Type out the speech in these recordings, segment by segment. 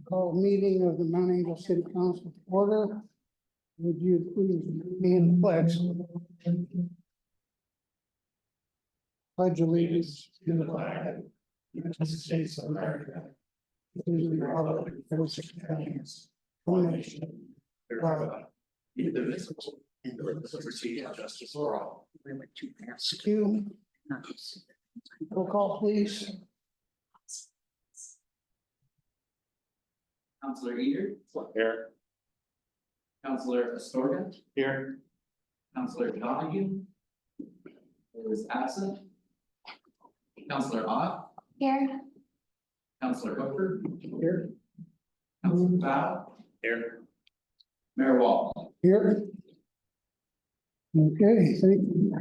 Call meeting of the Mount Angel City Council to order. Would you please be in the pledge? Pledge allegiance to the flag of the United States of America, to the republic for which it stands, one nation, under God, indivisible, with liberty and justice for all. Thank you. Roll call, please. Counselor Eater. Here. Counselor Astorga. Here. Counselor Donahue. Who is absent. Counselor Ott. Here. Counselor Hooper. Here. Counselor Val. Here. Mayor Wall. Here. Okay, thank you.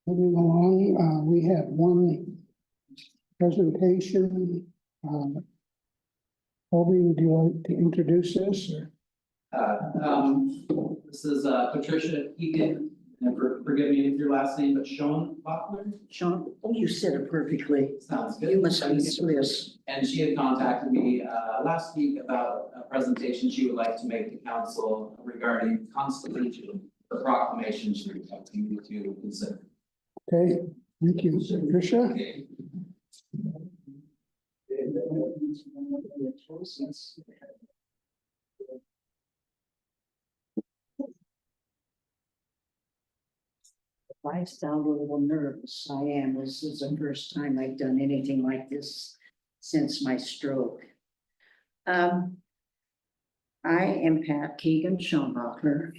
Moving along, we have one presentation. Colby, would you like to introduce this? This is Patricia Egan, and forgive me if your last name, but Sean Bachler. Sean, oh, you said it perfectly. Sounds good. You must be serious. And she had contacted me last week about a presentation she would like to make to council regarding Constitution, the proclamation she would like you to consider. Okay, thank you, Patricia. Okay. If I sound a little nervous, I am. This is the first time I've done anything like this since my stroke. I am Pat Keegan Schonbachler,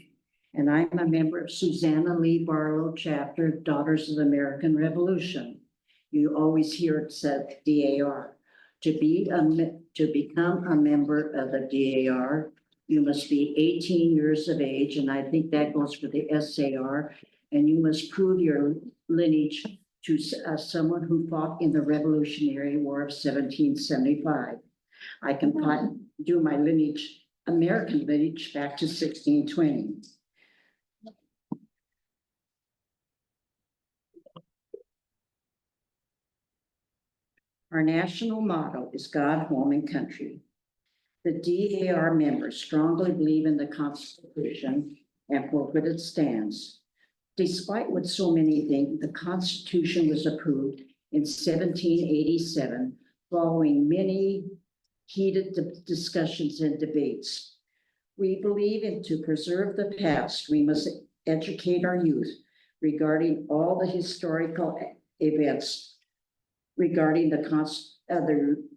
and I'm a member of Susanna Lee Barlow chapter, Daughters of the American Revolution. You always hear it said DAR. To become a member of the DAR, you must be 18 years of age, and I think that goes for the SAR, and you must prove your lineage to someone who fought in the Revolutionary War of 1775. I can do my lineage, American lineage, back to 1620. Our national motto is God, home, and country. The DAR members strongly believe in the Constitution and for what it stands. Despite what so many think, the Constitution was approved in 1787, following many heated discussions and debates. We believe in to preserve the past, we must educate our youth regarding all the historical events regarding the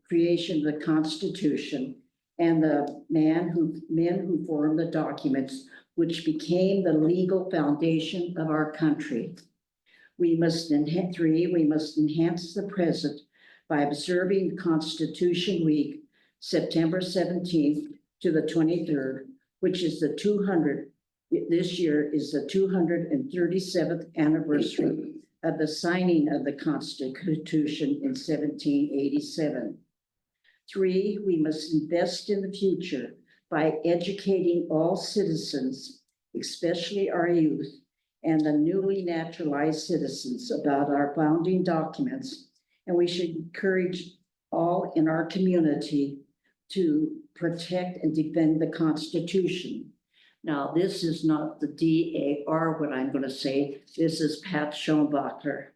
creation of the Constitution and the men who formed the documents which became the legal foundation of our country. We must enhance the present by observing Constitution Week, September 17th to the 23rd, which is this year is the 237th anniversary of the signing of the Constitution in 1787. 3, we must invest in the future by educating all citizens, especially our youth and the newly naturalized citizens, about our founding documents. And we should encourage all in our community to protect and defend the Constitution. Now, this is not the DAR, what I'm going to say. This is Pat Schonbachler.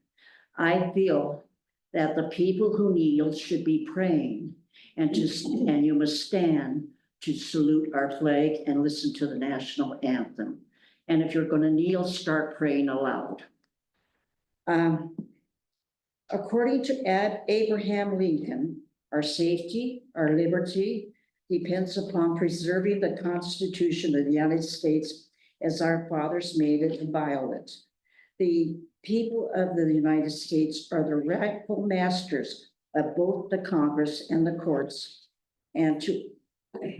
I feel that the people who kneel should be praying, and you must stand to salute our flag and listen to the national anthem. And if you're going to kneel, start praying aloud. According to Abraham Lincoln, our safety, our liberty, depends upon preserving the Constitution of the United States as our fathers made it inviolate. The people of the United States are the rightful masters of both the Congress and the courts, and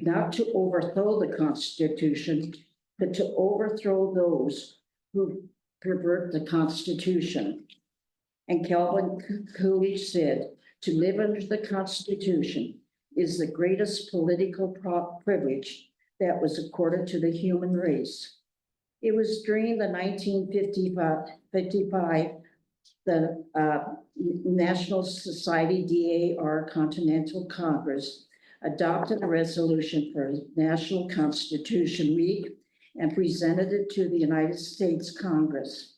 not to overthrow the Constitution, but to overthrow those who pervert the Constitution. And Calvin Coolidge said, to live under the Constitution is the greatest political privilege that was accorded to the human race. It was during the 1955, the National Society DAR Continental Congress adopted a resolution for National Constitution Week and presented it to the United States Congress.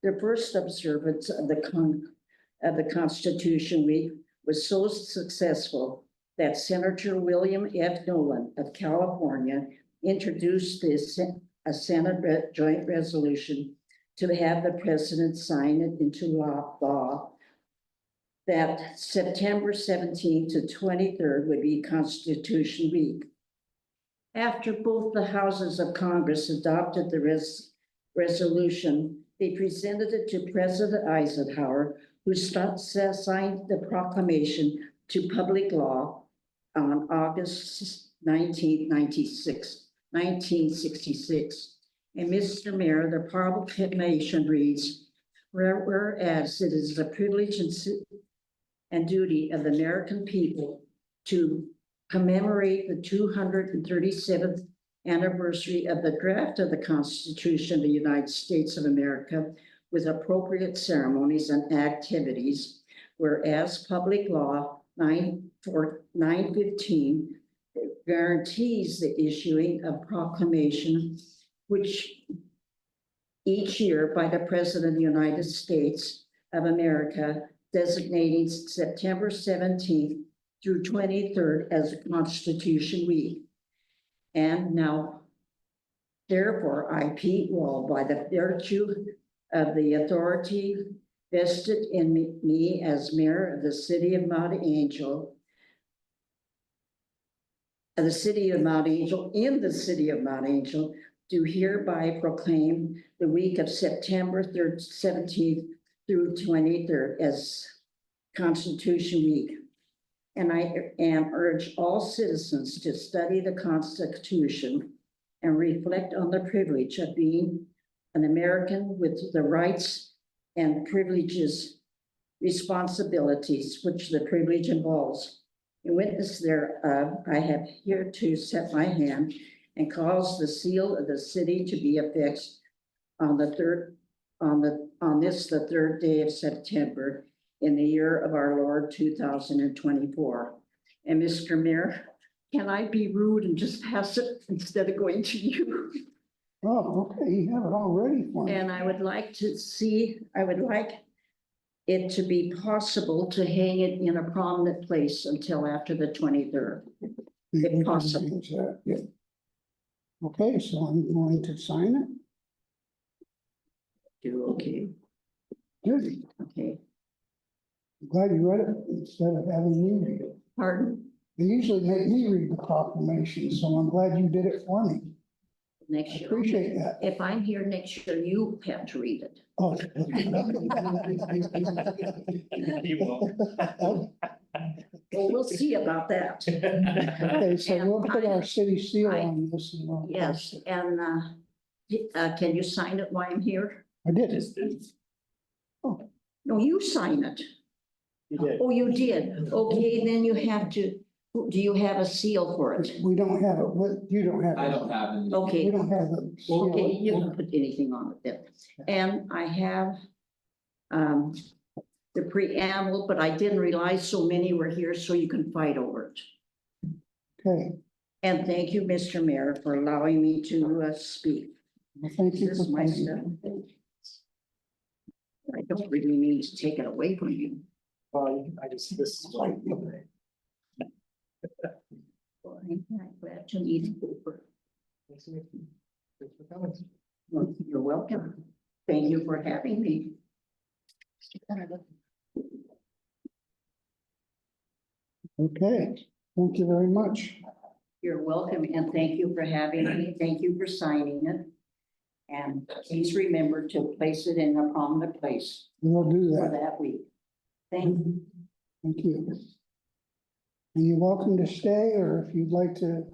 The first observance of the Constitution Week was so successful that Senator William F. Nolan of California introduced a Senate joint resolution to have the president sign it into law that September 17th to 23rd would be Constitution Week. After both the houses of Congress adopted the resolution, they presented it to President Eisenhower, who signed the proclamation to public law on August 1966. And Mr. Mayor, the proclamation reads, whereas it is the privilege and duty of the American people to commemorate the 237th anniversary of the draft of the Constitution of the United States of America with appropriate ceremonies and activities, whereas public law 915 guarantees the issuing of proclamation which each year by the President of the United States of America, designating September 17th through 23rd as Constitution Week. And now, therefore, I, Pete Wall, by the virtue of the authority vested in me as mayor of the city of Mount Angel, in the city of Mount Angel, do hereby proclaim the week of September 17th through 23rd as Constitution Week. And I urge all citizens to study the Constitution and reflect on the privilege of being an American with the rights and privileges, responsibilities, which the privilege involves. In witness thereof, I have here to set my hand and cause the seal of the city to be affixed on the third day of September in the year of our Lord 2024. And Mr. Mayor, can I be rude and just pass it instead of going to you? Oh, okay, you have it all ready for me. And I would like it to be possible to hang it in a prominent place until after the 23rd. if possible. Yeah. Okay, so I'm going to sign it. Okay, Good. okay. I'm glad you read it instead of having me read it. Pardon? They usually make me read the proclamation, so I'm glad you did it for me. I Next year. appreciate that. If I'm here next year, you have to read it. Oh. Well, we'll see about that. Okay, so we'll put our city seal I- on this. And we'll Yes, post it. and can you sign it while I'm here? I did. No, you sign it. You did. Oh, you did. Okay, then you have to, do you have a seal for it? We don't have it. You don't have it. I don't have any. We Okay, don't have it. okay, you can put anything on it then. And I have the preamble, but I didn't realize so many were here, so you can fight over it. Okay, And thank you, Mr. Mayor, for allowing me to speak. well, thank you This for is my coming. stuff. I don't really mean to take it away from you. Well, I just, this is like. I'm glad to meet you. Well, you're welcome. Thank you for having me. Okay, thank you very much. You're welcome, and thank you for having me. Thank you for signing it. And please remember to place it in a prominent place We'll do for that. that week. Thank you. Thank you. And you're welcome to stay, or if you'd like to,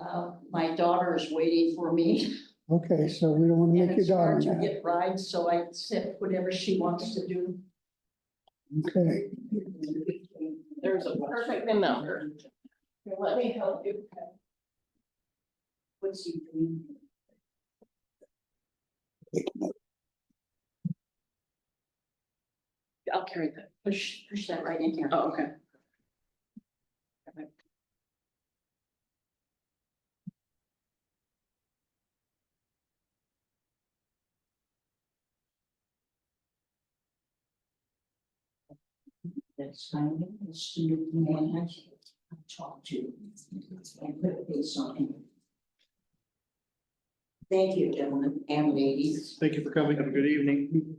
My daughter is waiting for me. okay, so we don't want to And make your it's hard daughter to mad. get rides, so I said whatever she wants to do. Okay, There's a perfect amount. Here, let me help you. What's he doing? I'll carry that. Push that right in here. Oh, okay. That's finding the student man I talked to and put this on him. Thank you, gentlemen and ladies. Thank you for coming. Have a good evening.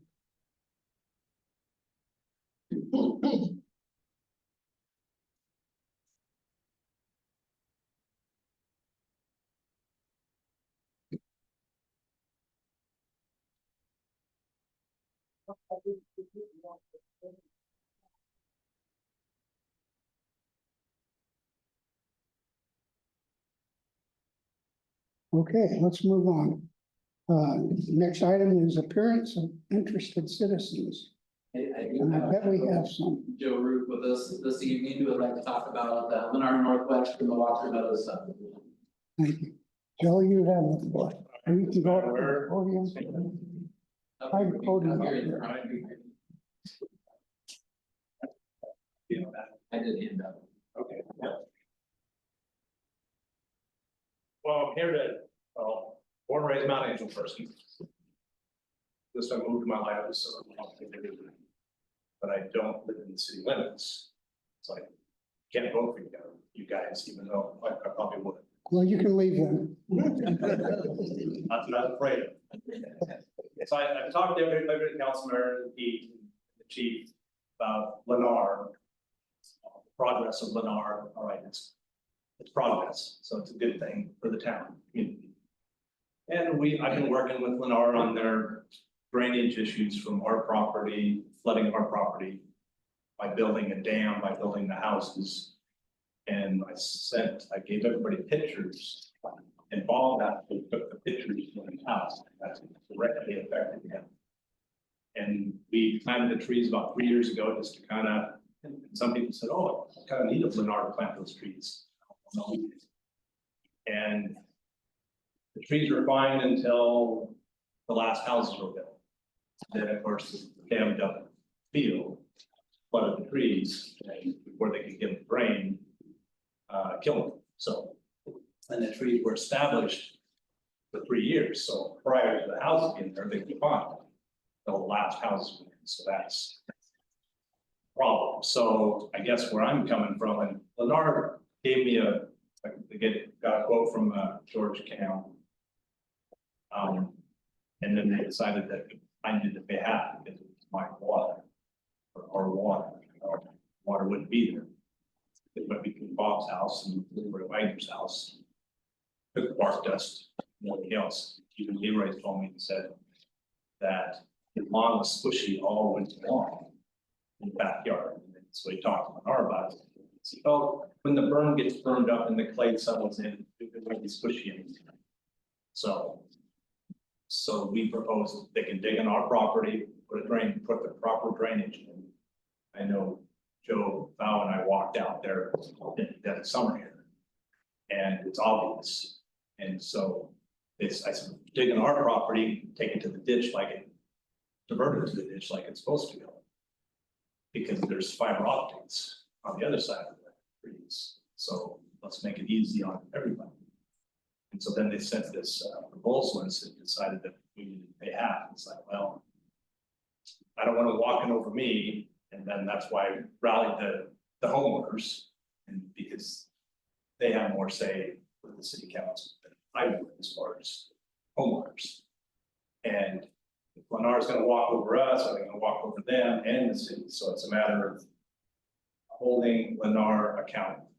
Okay, let's move on. Next item is appearance of interested citizens. I do And I have- bet we have some. Joe Root with us this evening, who would like to talk about Lennar Northwest and the Walker Meadows subdivision. Thank you. Joe, you have the floor. And you can go up to the podium. Hi, podium. Up here in the front. I did hand up. Okay, yeah. Well, I'm here to, born and raised Mount Angel person. This I moved to my life, so but I don't live in the city limits. So I can't vote for you guys, even though I probably would. Well, you can leave them. That's what I was afraid of. So I've talked to every councilman, the chief, about Lennar. Progress of Lennar, all right, it's progress, so it's a good thing for the town, community. And I've been working with Lennar on their drainage issues from our property, flooding our property. By building a dam, by building the houses. And I gave everybody pictures. And Bob actually took the pictures from the house, that's directly affected him. And we planted the trees about 3 years ago, just to kind of, some people said, oh, I kind of need a Lennar to plant those trees. And the trees were fine until the last houses were built. Then, of course, the dammed up field flooded the trees, and before they could get the rain, killed them. So, and the trees were established for 3 years. So prior to the house being there, they could fine. The last house, were in. So that's a problem. So I guess where I'm coming from, and Lennar gave me got a quote from George Cam. And then they decided that I needed to pay half because it was my water. Or water, water wouldn't be there. It went between Bob's house and Leroy Wagner's house. Took the bark dust, nothing else. Even Leroy told me and said that the lawn was squishy all winter long in the backyard. And so he talked to Lennar about it. He said, oh, when the berm gets burned up and the clay settles in, it won't be squishy anymore. So we proposed they can dig on our property, put the proper drainage in. I know Joe Val and I walked out there that summer here. And it's obvious. And so I said, dig on our property, take it to the ditch divert it to the ditch like it's supposed to go. Because there's fiber optics on the other side of the trees. So let's make it easy on everybody. And so then they sent this proposal and decided that we needed to pay half. It's like, well, I don't want to walk in over me. And then that's why I rallied the homeowners, and because they have more say with the city council than I would as far as homeowners. And if Lennar is going to walk over us, are they going to walk over them and the city? So it's a matter of holding Lennar accountable.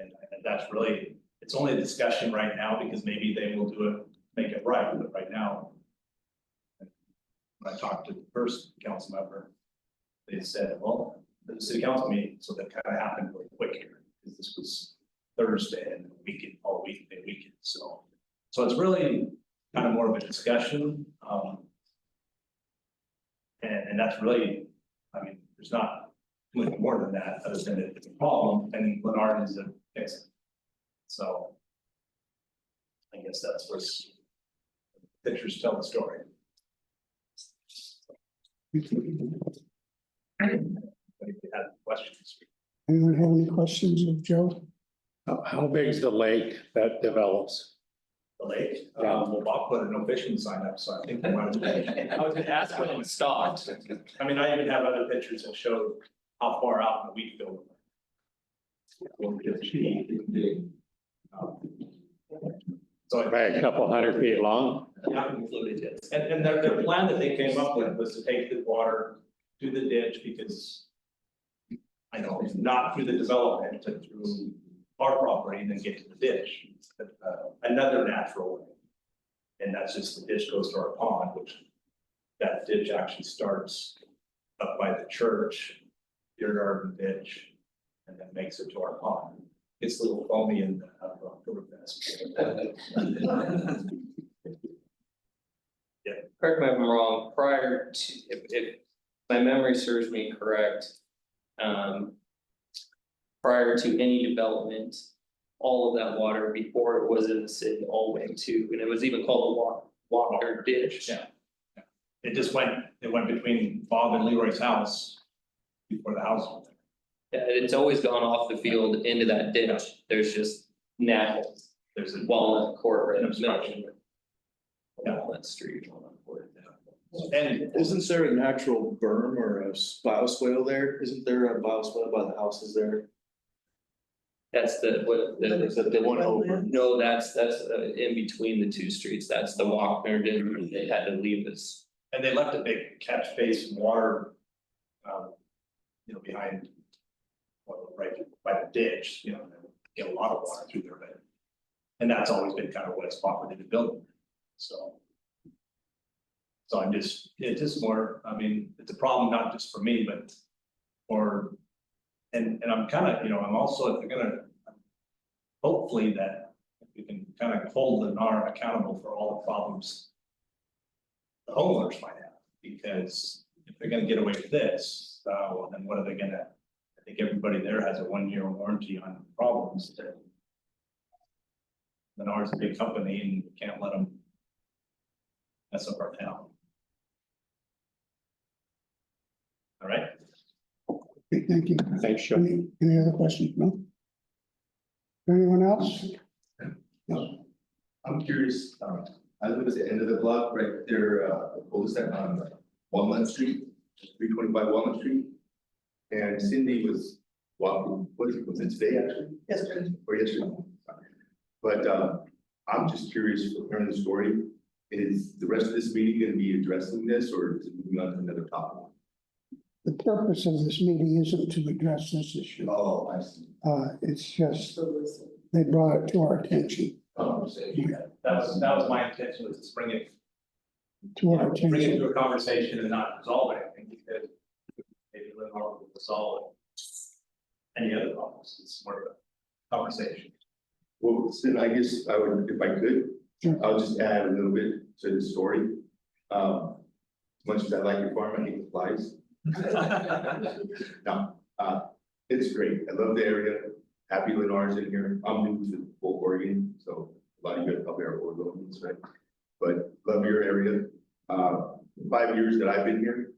And that's really, it's only a discussion right now because maybe they will do it, make it right. But right now, when I talked to the first council member, they said, well, the city council meeting, so that kind of happened really quick here, because this was Thursday and weekend, all weekend. So it's really kind of more of a discussion. And that's really, I mean, there's not much more than that, other than it's a problem, and Lennar is a fix it. So I guess that's what's pictures tell the story. If you have questions. Anyone have any questions of Joe? How big is the lake that develops? The lake, Yeah. well, Bob put a no fishing sign up, so I think. I was gonna ask when it stopped. I mean, I even have other pictures that show how far out in the wheat field. So About a couple 100 feet long. yeah, and their plan that they came up with was to take the water to the ditch because. I know, not through the development, but through our property and then get to the ditch, another natural way. And that's just the ditch goes to our pond, which that ditch actually starts up by the church, your garden ditch, and then makes it to our pond. It's a little foamy in the Oktoberfest. Correct me if I'm wrong, prior to, if my memory serves me correct. Prior to any development, all of that water before it was in the city all went to, and it was even called the Walker Ditch. Yeah. It just it went between Bob and Leroy's house before the house. was there. Yeah, it's always gone off the field into that ditch, there's just now There's a Walnut Court right in the Obstruction. middle. Yeah. Walnut Street, Walnut Court. And Isn't there a natural berm or a bioswale there? Isn't there a bioswale by the houses there? That's The one over. no, that's in between the two streets, that's the Walker Ditch, they had to leave this. And they left a big catch basin water. Behind. Well, right by the ditch, and get a lot of water through there, but. And that's always been kind of what it's offered to build, so. So it's just more, I mean, it's a problem not just for me, but. And I'm kind of, I'm also, if they're gonna. Hopefully that we can kind of hold the NAR accountable for all the problems. The homeowners might have, because if they're gonna get away with this, well, then what are they gonna? I think everybody there has a 1-year warranty on problems that. The NAR's a big company and we can't let them. Mess up our town. All right, Okay, thank you. Thanks, Joe. Any other questions? No? Anyone else? No. I'm curious, I live at the end of the block right there, cul-de-sac on Walnut Street, 325 Walnut Street. And Cindy was walking, was it today actually? Yesterday. Or yesterday. But I'm just curious for hearing the story. Is the rest of this meeting gonna be addressing this or is it moving on to another topic? The purpose of this meeting isn't to address this issue. Oh, I see. It's just, they brought it to our attention, Oh, say, that was my intention, was to bring it to our bring it attention. to a conversation and not resolve anything, because maybe Lenore will solve any other problems, it's more of a conversation. well, then I guess I would, if I could, Sure. I'll just add a little bit to the story. As much as I like your farm, I hate the flies. No, it's great. I love the area. Happy Lennar's in here. I'm new to Old Oregon, so a lot of you guys probably are Oregonians, right? But love your area. 5 years that I've been here,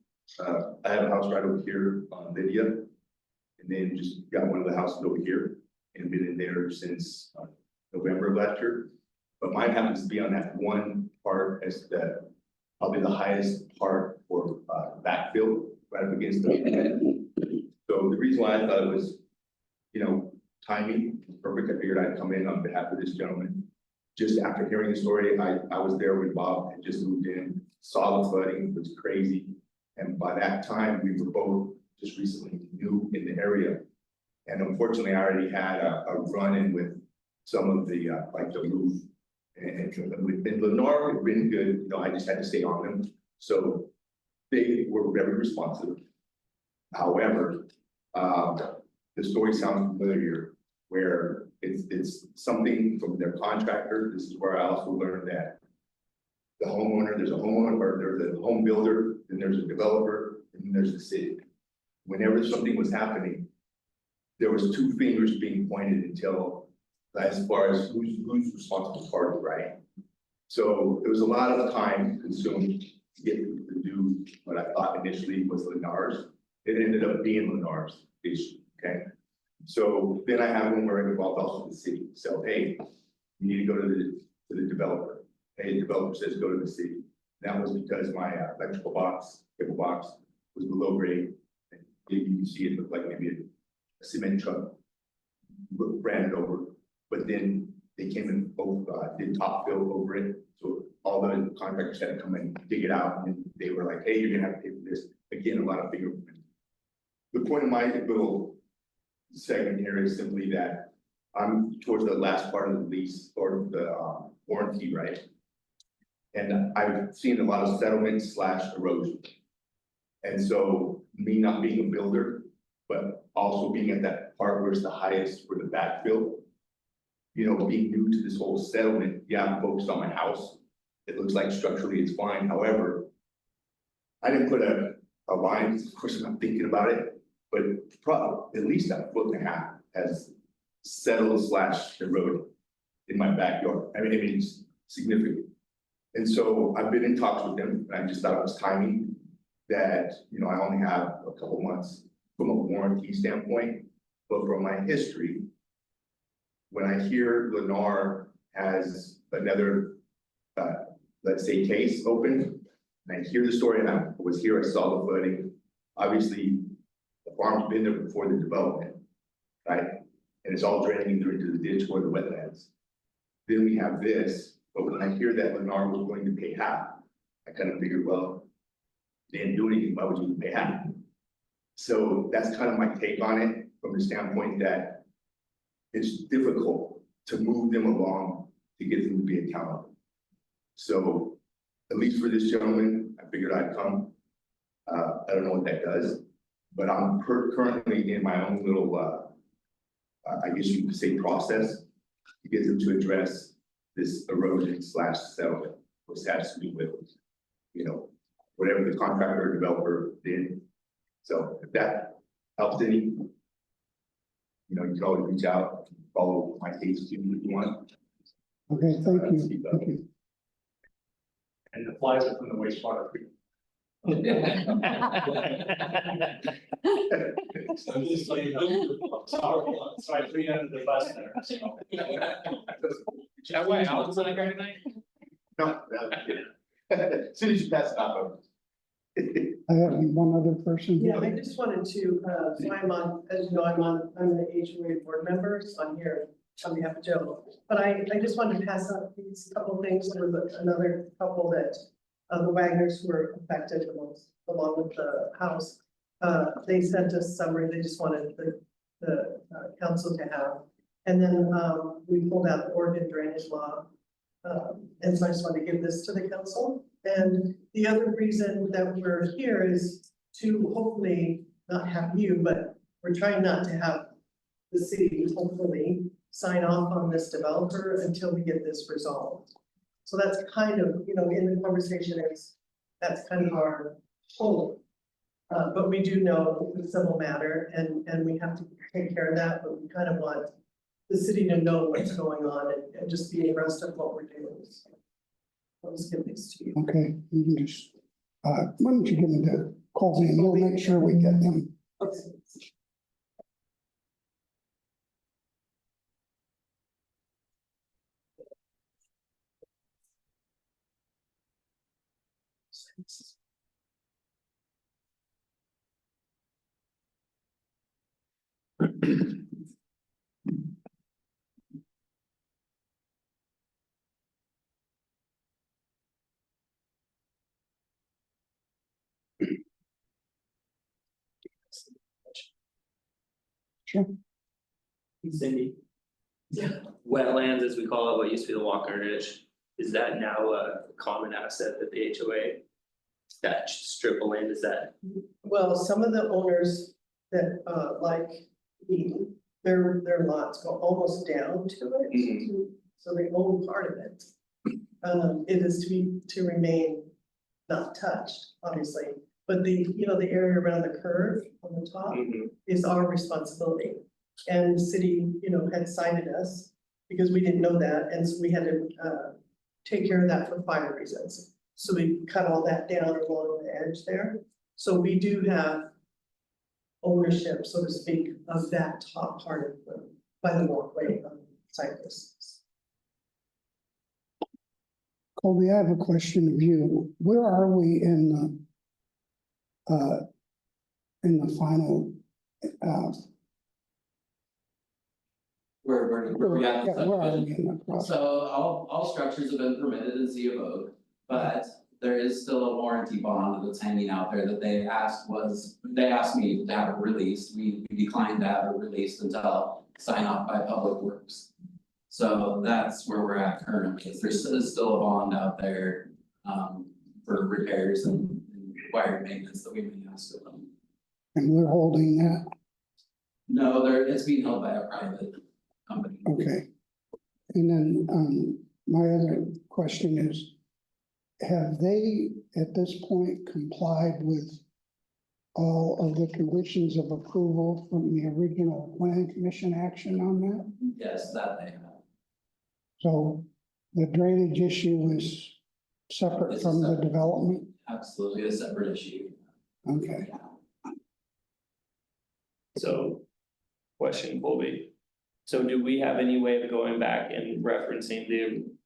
I have a house right over here on Lydia. And then just got one of the houses over here and been in there since November of last year. But mine happens to be on that one part as probably the highest part for backfill right up against the. So the reason why I thought it was, timing was perfect. I figured I'd come in on behalf of this gentleman. Just after hearing the story, I was there when Bob had just moved in, saw the flooding, it was crazy. And by that time, we were both just recently new in the area. And unfortunately, I already had a run-in with some of the, like the roof. And in Lenore, it's been good, I just had to stay on them. So they were very responsive. However, the story sounds familiar, where it's something from their contractor. This is where I also learned that the homeowner, there's a homeowner, or there's a home builder, then there's a developer, and then there's the city. Whenever something was happening, there was 2 fingers being pointed until as far as who's responsible party, right? So there was a lot of time consumed to get to do what I thought initially was Lennar's. It ended up being Lennar's issue, okay? So then I have one where it involved also the city. So, hey, you need to go to the developer. Hey, the developer says go to the city. That was because my electrical box, cable box was below grade. And you can see it looked like maybe a cement truck ran it over, but then they came and did top fill over it. So all the contractors had to come and dig it out, and they were like, hey, you're gonna have to pay for this. Again, a lot of bigger. The point of my little segment here is simply that I'm towards the last part of the lease or the warranty, right? And I've seen a lot of settlement / erosion. And so me not being a builder, but also being at that part where it's the highest for the backfill. You know, being new to this whole settlement, yeah, I'm focused on my house. It looks like structurally it's fine, however. I didn't put a line, of course, I'm not thinking about it, but probably at least a 1.5 foot has settled / eroded in my backyard. I mean, it's significant. And so I've been in talks with them, and I just thought it was timing that, you know, I only have a couple months from a warranty standpoint, but from my history, when I hear Lennar has another, let's say, case open, and I hear the story, and I was here, I saw the flooding. Obviously, the farm's been there before the development, right? And it's all draining either into the ditch or the wetlands. Then we have this, but when I hear that Lennar was going to pay half, I kind of figured, well, they didn't do anything, why would you pay half? So that's kind of my take on it, from the standpoint that it's difficult to move them along to get them to be accountable. So at least for this gentleman, I figured I'd come. I don't know what that does, but I'm currently in my own little, I guess you could say, process to get them to address this erosion / settlement, which has to do with, you know, whatever the contractor or developer did. So if that helps any, you know, you can always reach out, follow my case if you want. Okay, thank you, thank you. And the flies are from the wastewater treatment. So just so you know, sorry, 3 under the bus there, so. That way, I was like, right tonight. No, as soon as you pass it off. I have one other person. Yeah, I just wanted to, so I'm on, as you know, I'm the HOA board member, so I'm here on behalf of Joe. But I just wanted to pass out these couple things. There was another couple that, the Wagners who were affected along with the house. They sent us summary, they just wanted the council to have. And then, we pulled out the Oregon drainage law. And so I just wanted to give this to the council. And the other reason that we're here is to hopefully not have you, but we're trying not to have the city hopefully sign off on this developer until we get this resolved. So that's kind of, you know, in the conversation that's kind of our hope. But we do know it's a civil matter and we have to take care of that, but we kind of want the city to know what's going on and just be abreast of what we're doing. So I'll just give these to you. Okay, you can just, why don't you give me the calls in, we'll make sure we get them. Okay. Sure. Cindy. Yeah. Wetlands, as we call it, what used to be the Walker Ditch, is that now a common asset that the HOA? That strip of land, is that? Well, some of the owners that, like, their lots go almost down to it. So they own part of it. It is to remain not touched, obviously, but the, you know, the area around the curve on the top is our responsibility. And the city, you know, had cited us because we didn't know that, and so we had to, take care of that for fire reasons. So we cut all that down along the edge there. So we do have ownership, so to speak, of that top part of the, by the walkway on Cypress. Colby, I have a question of you. Where are we in in the final, Where we at? yeah, where are we in the process? So all structures have been permitted in C of O, but there is still a warranty bond that's hanging out there that they asked me to have it released. We declined to have it released until sign off by Public Works. So that's where we're at currently, is there's still a bond out there, for repairs and required maintenance that we may ask of them. And we're holding that, No, it's being held by a private company. okay. And then, my other question is, have they, at this point, complied with all of the conditions of approval from the original plan commission action on that? Yes, that they have. So the drainage issue is separate from the development? Absolutely a separate issue. Okay, So, question, Colby. So do we have any way of going back and referencing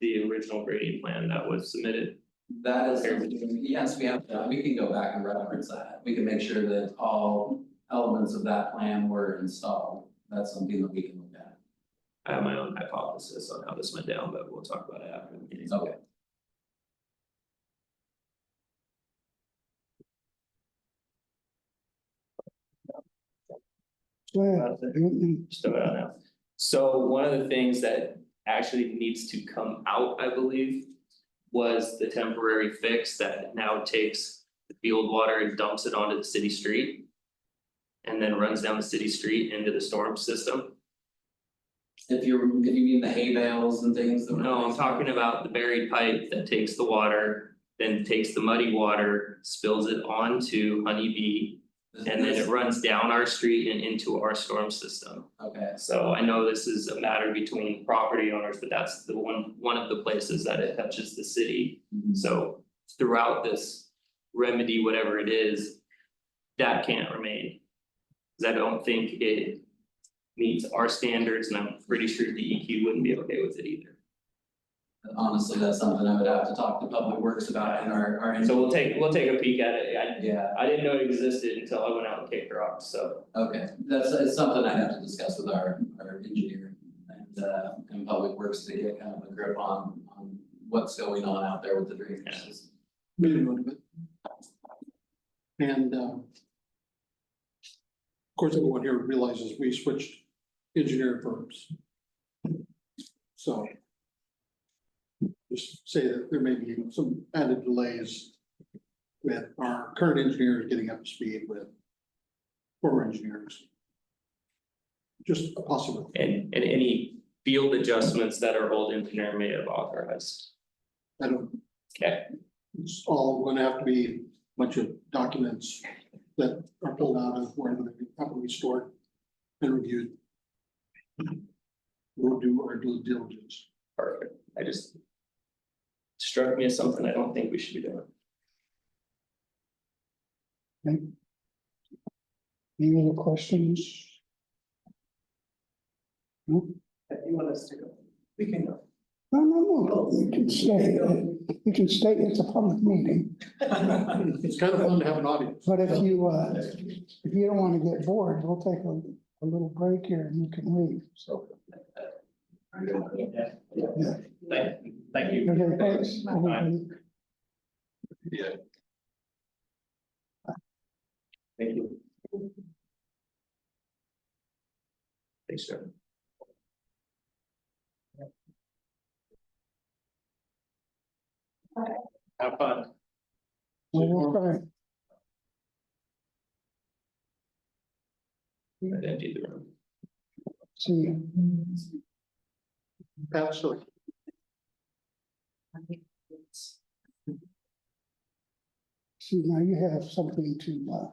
the original grading plan that was submitted? That is, yes, we have, we can go back and reference that. We can make sure that all elements of that plan were installed. That's something that we can look at. I have my own hypothesis on how this went down, but we'll talk about it after the meeting. Okay. well, Just throw it out now. So one of the things that actually needs to come out, I believe, was the temporary fix that now takes the field water and dumps it onto the city street. And then runs down the city street into the storm system. If you mean the hay bales and things that were. No, I'm talking about the buried pipe that takes the water, then takes the muddy water, spills it onto Honey Bee. And then it runs down our street and into our storm system. Okay, So I know this is a matter between property owners, but that's the one of the places that it touches the city. So throughout this remedy, whatever it is, that can't remain. Cause I don't think it meets our standards, and I'm pretty sure DEQ wouldn't be okay with it either. honestly, that's something I would have to talk to Public Works about in our. So we'll take a peek at it. Yeah, I didn't know it existed until I went out and kicked rocks, so. okay, it's something I have to discuss with our engineer and Public Works to get kind of a grip on what's going on out there with the drainage system. maybe a little bit. And, of course, everyone here realizes we switched engineering firms. So just say that there may be some added delays with our current engineers getting up to speed with former engineers. Just a possibility. And any field adjustments that our old engineer may have authorized. I don't, Okay, it's all going to have to be a bunch of documents that are pulled out of wherever they have to be stored and reviewed. We'll do our due diligence. perfect. I just struck me as something I don't think we should be doing. Any other questions? No, If you want us to go, we can go. no, you can stay, it's a public meeting, It's kind of fun to have an audience. but if you don't wanna get bored, we'll take a little break here and you can leave, so. Yeah. Thank you. Okay, thanks, everybody. Yeah. Thank you. Thanks, Joe. Have fun. We'll try. I emptied the room. See you. Absolutely. See, now you have something to,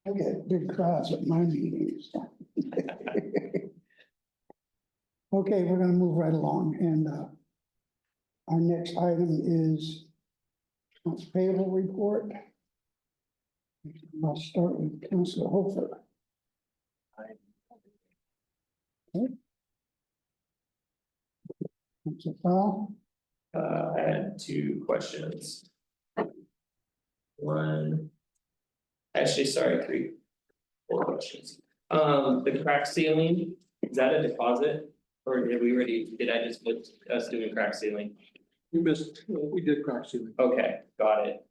I get big crowds at my meetings. Okay, we're gonna move right along, and, our next item is accounts payable report. I'll start with Councilor Hofer. Okay. Councilor Powell, I had two questions. One. Actually, sorry, 4 questions. The crack ceiling, is that a deposit? Or did I just miss us doing crack ceiling? We did crack ceiling. Okay, got it.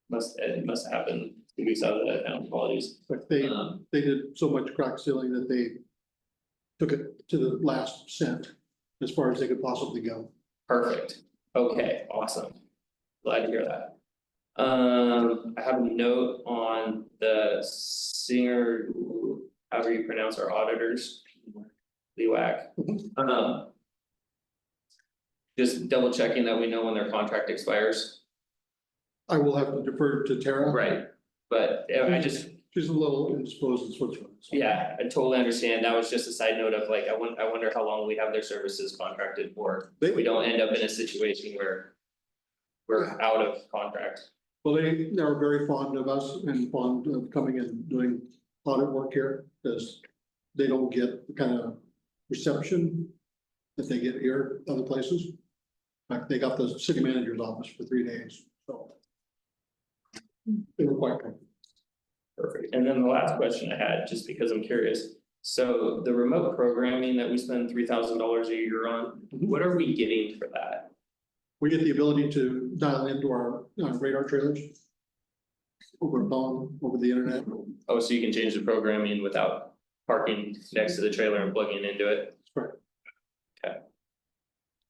It must happen 2 weeks out of the town qualities. But they did so much crack ceiling that they took it to the last cent as far as they could possibly go. Perfect, okay, awesome. Glad to hear that. I have a note on the Singer, however you pronounce our auditors. Lewack. Just double checking that we know when their contract expires. I will have to defer to Tara. Right, but I just, She's a little indisposed in Switzerland. so. yeah, I totally understand. That was just a side note of like, I wonder how long we have their services contracted for. We don't end up in a situation where we're out of contract. Well, they're very fond of us and fond of coming and doing audit work here, because they don't get the kind of reception that they get here other places. In fact, they got the city manager's office for 3 days, so. They were quite comfortable. Perfect. And then the last question I had, just because I'm curious, so the remote programming that we spend $3,000 a year on, what are we getting for that? We get the ability to dial into our radar trailers. Over the phone, over the internet. Oh, so you can change the programming without parking next to the trailer and plugging into it? Correct. Okay.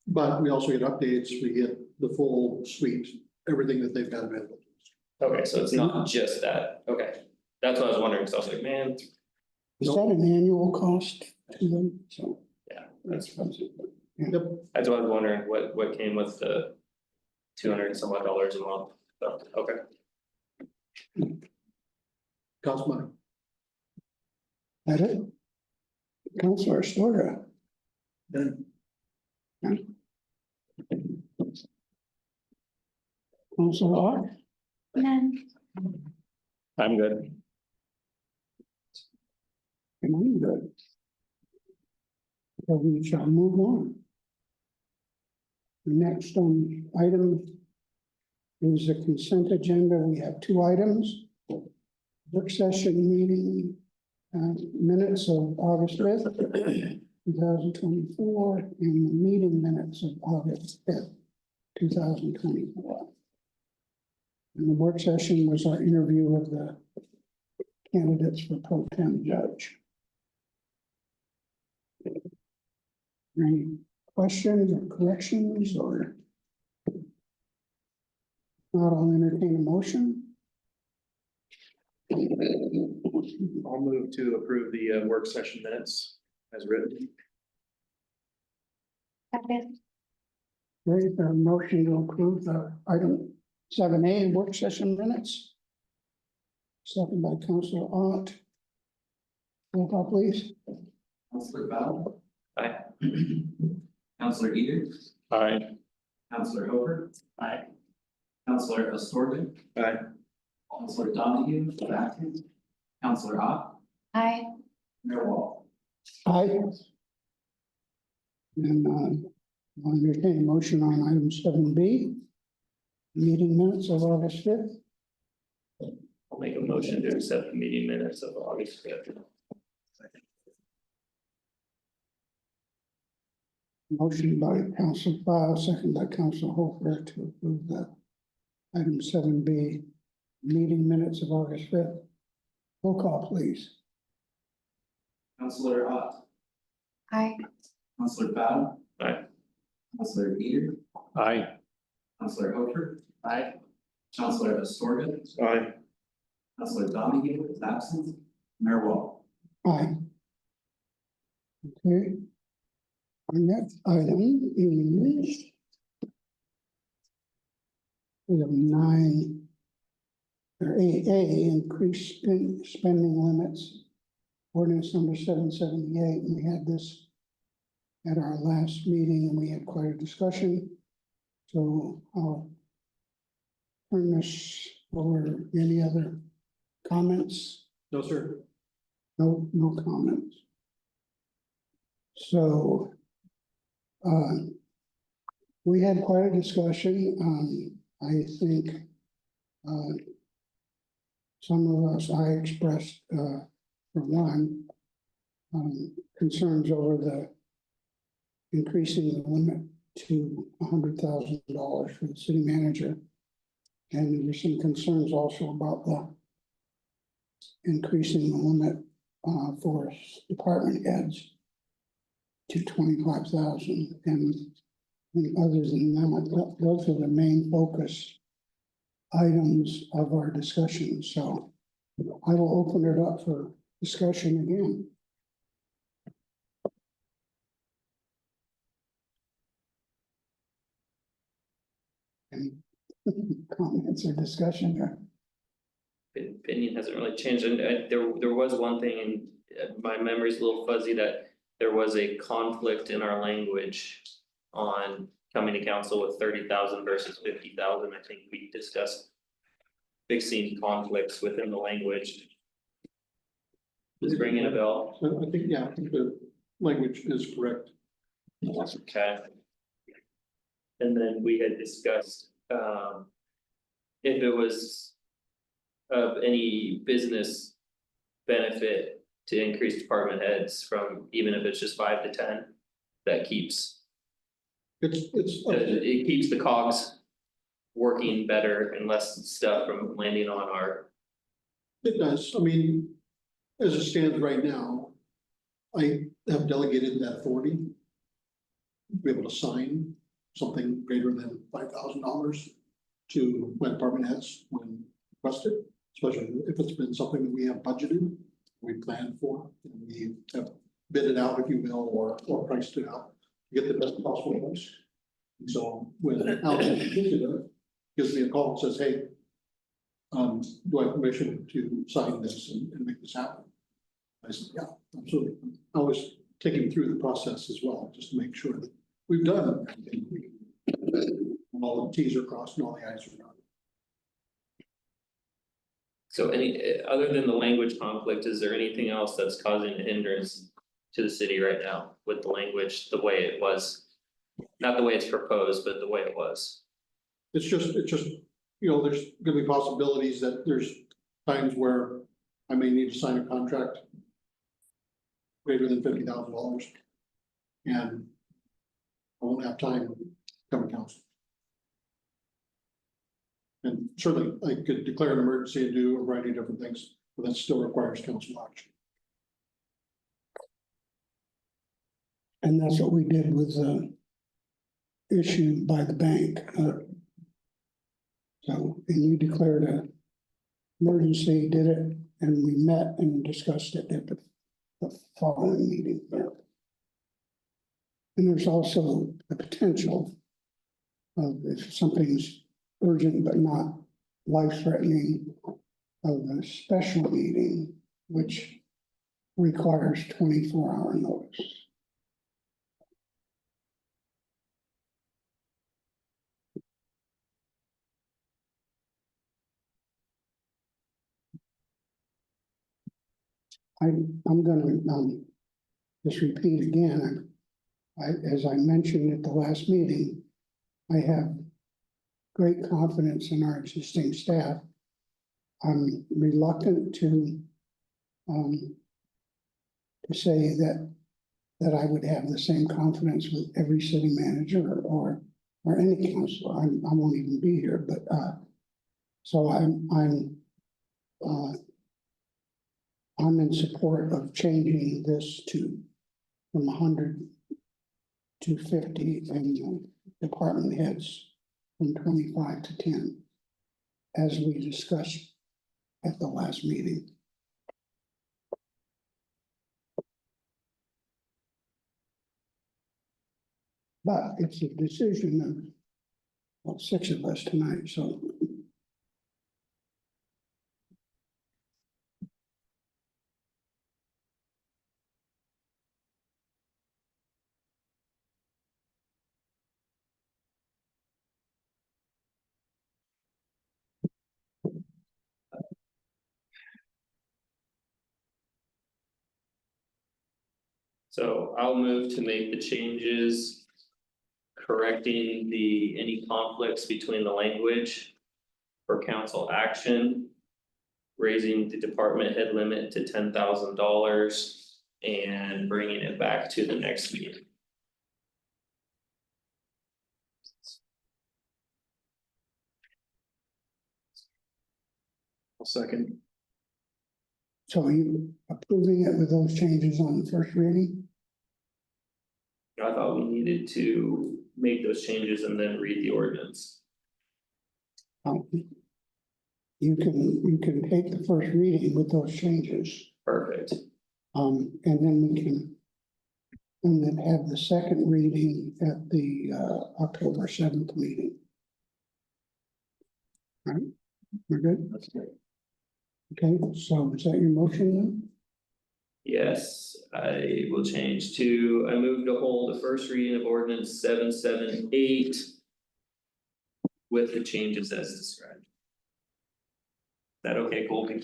But we also get updates, we get the full suite, everything that they've got available. Okay, so it's not just that, okay, that's what I was wondering, so I was like, man, Is that an annual cost to them? So. yeah, that's Yep, what I was wondering, what came with the $200 and some odd dollars a month, so, okay. costs money. That it? Counselor Astorga. Then Counselor Ott. None. I'm good. And I'm good. So we shall move on. The next item is the consent agenda. We have 2 items. Work session meeting minutes of August 5th, 2024, and the meeting minutes of August 5th, 2024. And the work session was our interview of the candidates for pro tem judge. Any questions or corrections or? Not, I'll entertain a motion. I'll move to approve the work session minutes as written. Second. There's a motion to approve the item 7A work session minutes. Second by Councilor Ott. Roll call, please. Counselor Bell. Aye. Counselor Eater, Aye. Counselor Hooper. Aye. Counselor Astorga, Aye. Counselor Donahue, absent. Counselor Ott, Aye. Mayor Wall. Aye. And I'll entertain a motion on item 7B. Meeting minutes of August 5th. I'll make a motion to accept the meeting minutes of August 5th. Motion by Council File, second by Council Hofer to approve the item 7B. Meeting minutes of August 5th. Roll call, please. Counselor Ott, Aye. Counselor Bell. Aye. Counselor Eater, Aye. Counselor Hooper. Aye. Counselor Astorga, Aye. Counselor Donahue is absent. Mayor Wall. Aye. Okay. Our next item is we have 9 or 8A, increase in spending limits. Ordinance number 778, and we had this at our last meeting and we had quite a discussion. So I'll turn this over. Any other comments? No, sir. No comments. So we had quite a discussion. I think some of us, I expressed, for one, concerns over the increasing the limit to $100,000 for the city manager. And there were some concerns also about the increasing the limit, for department heads to 25,000. And other than that, those are the main focus items of our discussion. So I will open it up for discussion again. Any comments or discussion there? Opinion hasn't really changed, and there was one thing, and my memory's a little fuzzy, that there was a conflict in our language. On coming to council with 30,000 versus 50,000, I think we discussed. Fixing conflicts within the language. Is ringing a bell? So I think, yeah, I think the language is correct. Okay. And then we had discussed, if it was. Of any business benefit to increase department heads from, even if it's just 5 to 10, that keeps. It keeps the cogs working better and less stuff from landing on our. It does, I mean, as it stands right now, I have delegated that authority. To be able to sign something greater than $5,000 to my department heads when requested. Especially if it's been something that we have budgeted, we planned for, and we have bid it out, if you will, or priced it out to get the best possible price. And so when Alex gives me a call and says, hey, do I have permission to sign this and make this happen? I said, yeah, absolutely. I was taking through the process as well, just to make sure that we've done everything. All the T's are crossed and all the I's are dotted. So other than the language conflict, is there anything else that's causing a hindrance to the city right now with the language, the way it was? Not the way it's proposed, but the way it was. It's just, you know, there's gonna be possibilities that there's times where I may need to sign a contract greater than $50,000. And I won't have time to come to council. And certainly I could declare an emergency and do a variety of different things, but that still requires council action. And that's what we did with the issue by the bank. So, and you declared an emergency, did it, and we met and discussed it at the following meeting. And there's also the potential of, if something's urgent but not life-threatening, of a special meeting, which requires 24-hour notice. I'm gonna just repeat again. As I mentioned at the last meeting, I have great confidence in our existing staff. I'm reluctant to say that I would have the same confidence with every city manager or any councilor. I won't even be here, but so I'm in support of changing this from 100 to 50 and department heads from 25 to 10, as we discussed at the last meeting. But it's a decision of, well, 6 of us tonight, so. So I'll move to make the changes. Correcting any conflicts between the language for council action. raising the department head limit to $10,000 and bringing it back to the next meeting. I'll second. So are you approving it with those changes on the first reading? I thought we needed to make those changes and then read the ordinance. You can take the first reading with those changes, Perfect. and then we can. And then have the second reading at the October 7th meeting. All right, we're good? That's great. Okay, so is that your motion then? Yes, I will change to, I move to hold the first reading of ordinance 778. With the changes as described. Is that okay, Colby?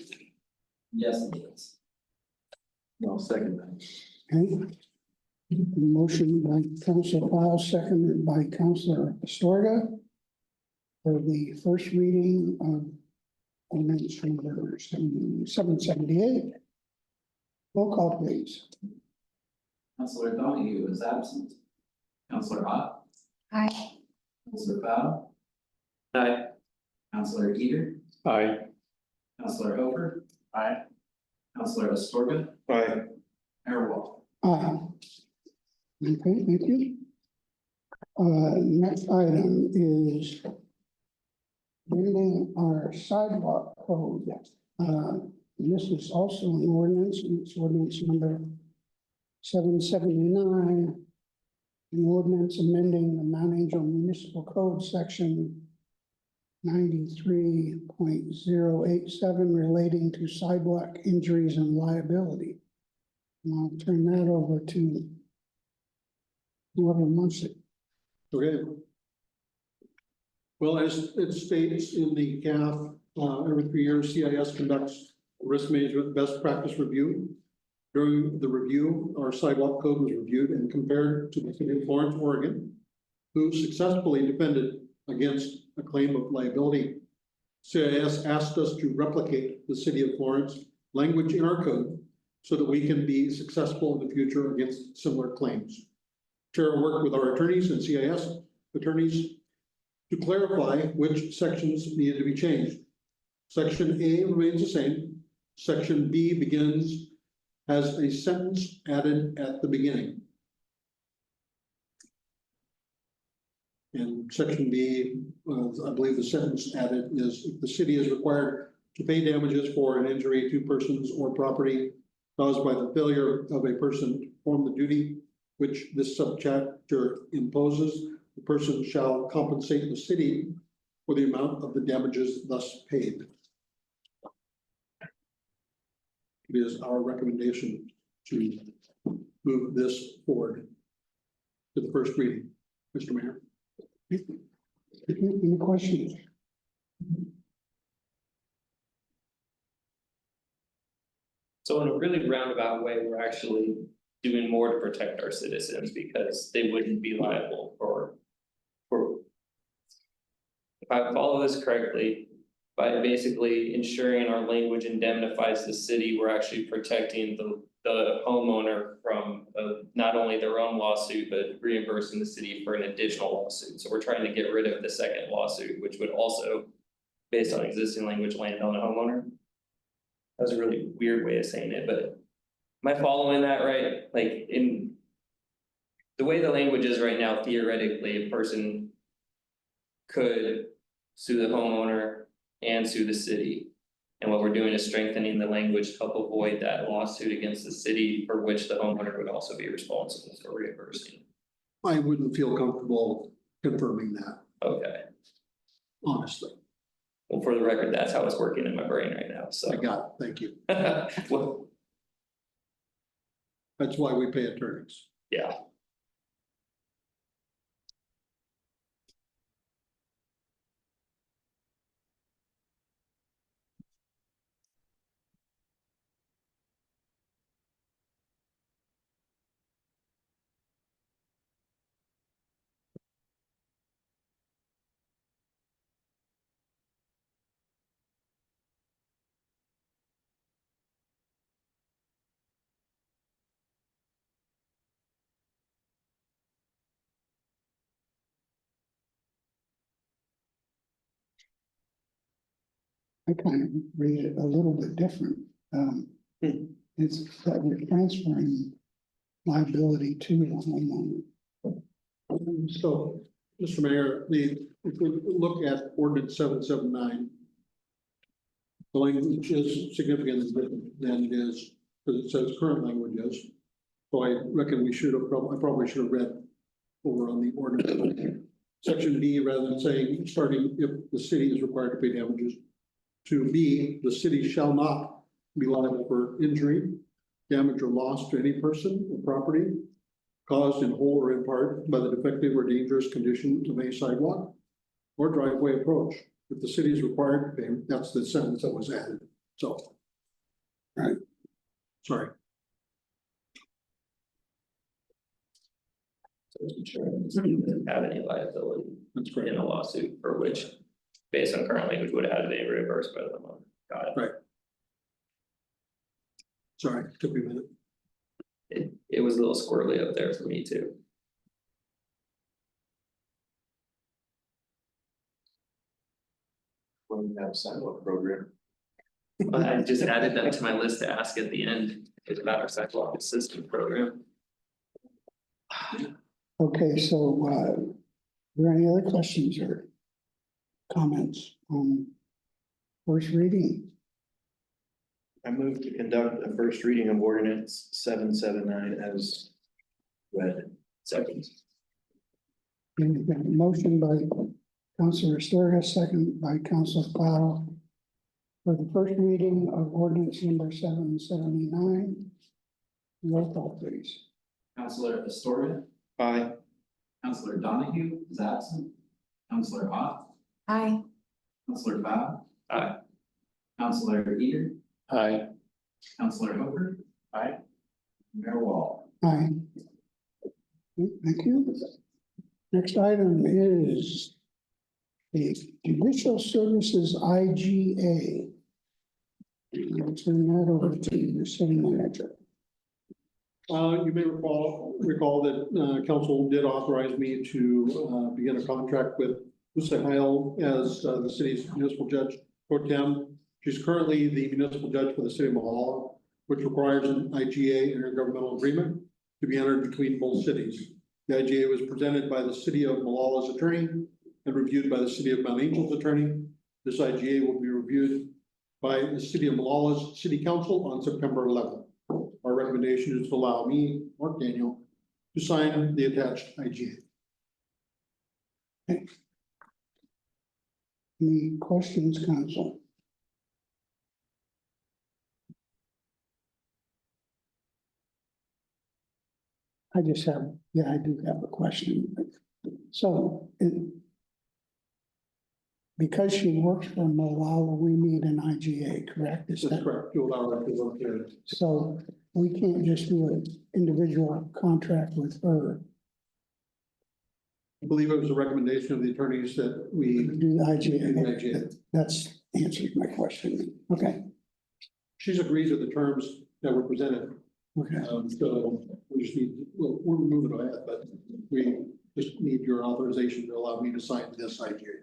Yes, it is. I'll second that. Okay. Motion by Councilor Pyle, seconded by Councilor Astorga. For the first reading of ordinance number 778. Roll call please. Counselor Donahue is absent. Counselor Hott, Aye. Counselor Fowl, Aye. Counselor Eater, Aye. Counselor Hofer, Aye. Counselor Astorga, Aye. Mayor Wolf. Aye. Okay, thank you. Next item is amending our sidewalk code. This is also an ordinance, and it's ordinance number 779. An ordinance amending the Mount Angel Municipal Code section 93.087 relating to sidewalk injuries and liability. And I'll turn that over to whoever wants it. Okay. Well, as it states in the CAF, every 3 years, CIS conducts a risk management best practice review. During the review, our sidewalk code was reviewed and compared to the city of Florence, Oregon, who successfully defended against a claim of liability. CIS asked us to replicate the city of Florence language in our code so that we can be successful in the future against similar claims. Chair worked with our attorneys and CIS attorneys to clarify which sections needed to be changed. Section A remains the same. Section B has a sentence added at the beginning. And section B, I believe the sentence added is, if the city is required to pay damages for an injury to persons or property caused by the failure of a person to perform the duty which this subchapter imposes, the person shall compensate the city for the amount of the damages thus paid. It is our recommendation to move this forward to the first reading. Mr. Mayor. Any questions? So in a really roundabout way, we're actually doing more to protect our citizens because they wouldn't be liable for. If I follow this correctly, by basically ensuring our language indemnifies the city, we're actually protecting the homeowner from not only their own lawsuit, but reimbursing the city for an additional lawsuit. So we're trying to get rid of the second lawsuit, which would also, based on existing language, land on the homeowner. That was a really weird way of saying it, but am I following that right? Like in the way the language is right now, theoretically, a person could sue the homeowner and sue the city. And what we're doing is strengthening the language to help avoid that lawsuit against the city for which the homeowner would also be responsible for reimbursing. I wouldn't feel comfortable confirming that, Okay, honestly. well, for the record, that's how it's working in my brain right now, so. I got it, thank you. Well, That's why we pay attorneys. yeah. I kind of read it a little bit different. It's that we're transferring liability to the homeowner. So, Mr. Mayor, if we look at ordinance 779. The language is significantly different than it is, because it says current language is. So I reckon we should have, I probably should have read over on the ordinance. Section D, rather than saying, starting if the city is required to pay damages. To B, the city shall not be liable for injury, damage or loss to any person or property caused in whole or in part by the defective or dangerous condition of a sidewalk or driveway approach. If the city is required to pay, that's the sentence that was added, so. Right. Sorry. So insurance doesn't have any liability That's correct. in a lawsuit for which, based on current language, would have to be reimbursed by the homeowner. Got it. Sorry, took me a minute. It was a little squirrely up there for me too. When we have a sidewalk program. I just added that to my list to ask at the end, it's about our sidewalk assistance program. Okay, so, are there any other questions or comments on first reading? I move to conduct a first reading of ordinance 779 as read. Second. We've got a motion by Councilor Sturgis, second by Councilor Plow. For the first reading of ordinance number 779. Roll call, please. Counselor Astoria, Aye. Counselor Donahue is absent. Counselor Hopps, Aye. Counselor Fowl. Aye. Counselor Eater, Aye. Counselor Hooper. Aye. Mayor Wall. Aye. Thank you. Next item is the Judicial Services IGA. I'll turn that over to the city manager. You may recall that council did authorize me to begin a contract with Lisa Heil as the city's municipal judge pro tem. She's currently the municipal judge for the city of Malala, which requires an IGA intergovernmental agreement to be entered between both cities. The IGA was presented by the city of Malala's attorney and reviewed by the city of Mount Angel's attorney. This IGA will be reviewed by the city of Malala's city council on September 11th. Our recommendation is to allow me, Mark Daniel, to sign the attached IGA. Any questions, council? I just have, I do have a question. So, because she works for Malala, we need an IGA, correct? Is That's that correct, to allow her to work here. so? We can't just do an individual contract with her. I believe it was a recommendation of the attorneys that we Do the do the IGA. IGA. That's answered my question. Okay, She's agreed to the terms that were presented. okay. So we just need, we're moving ahead, but we just need your authorization to allow me to sign this IGA.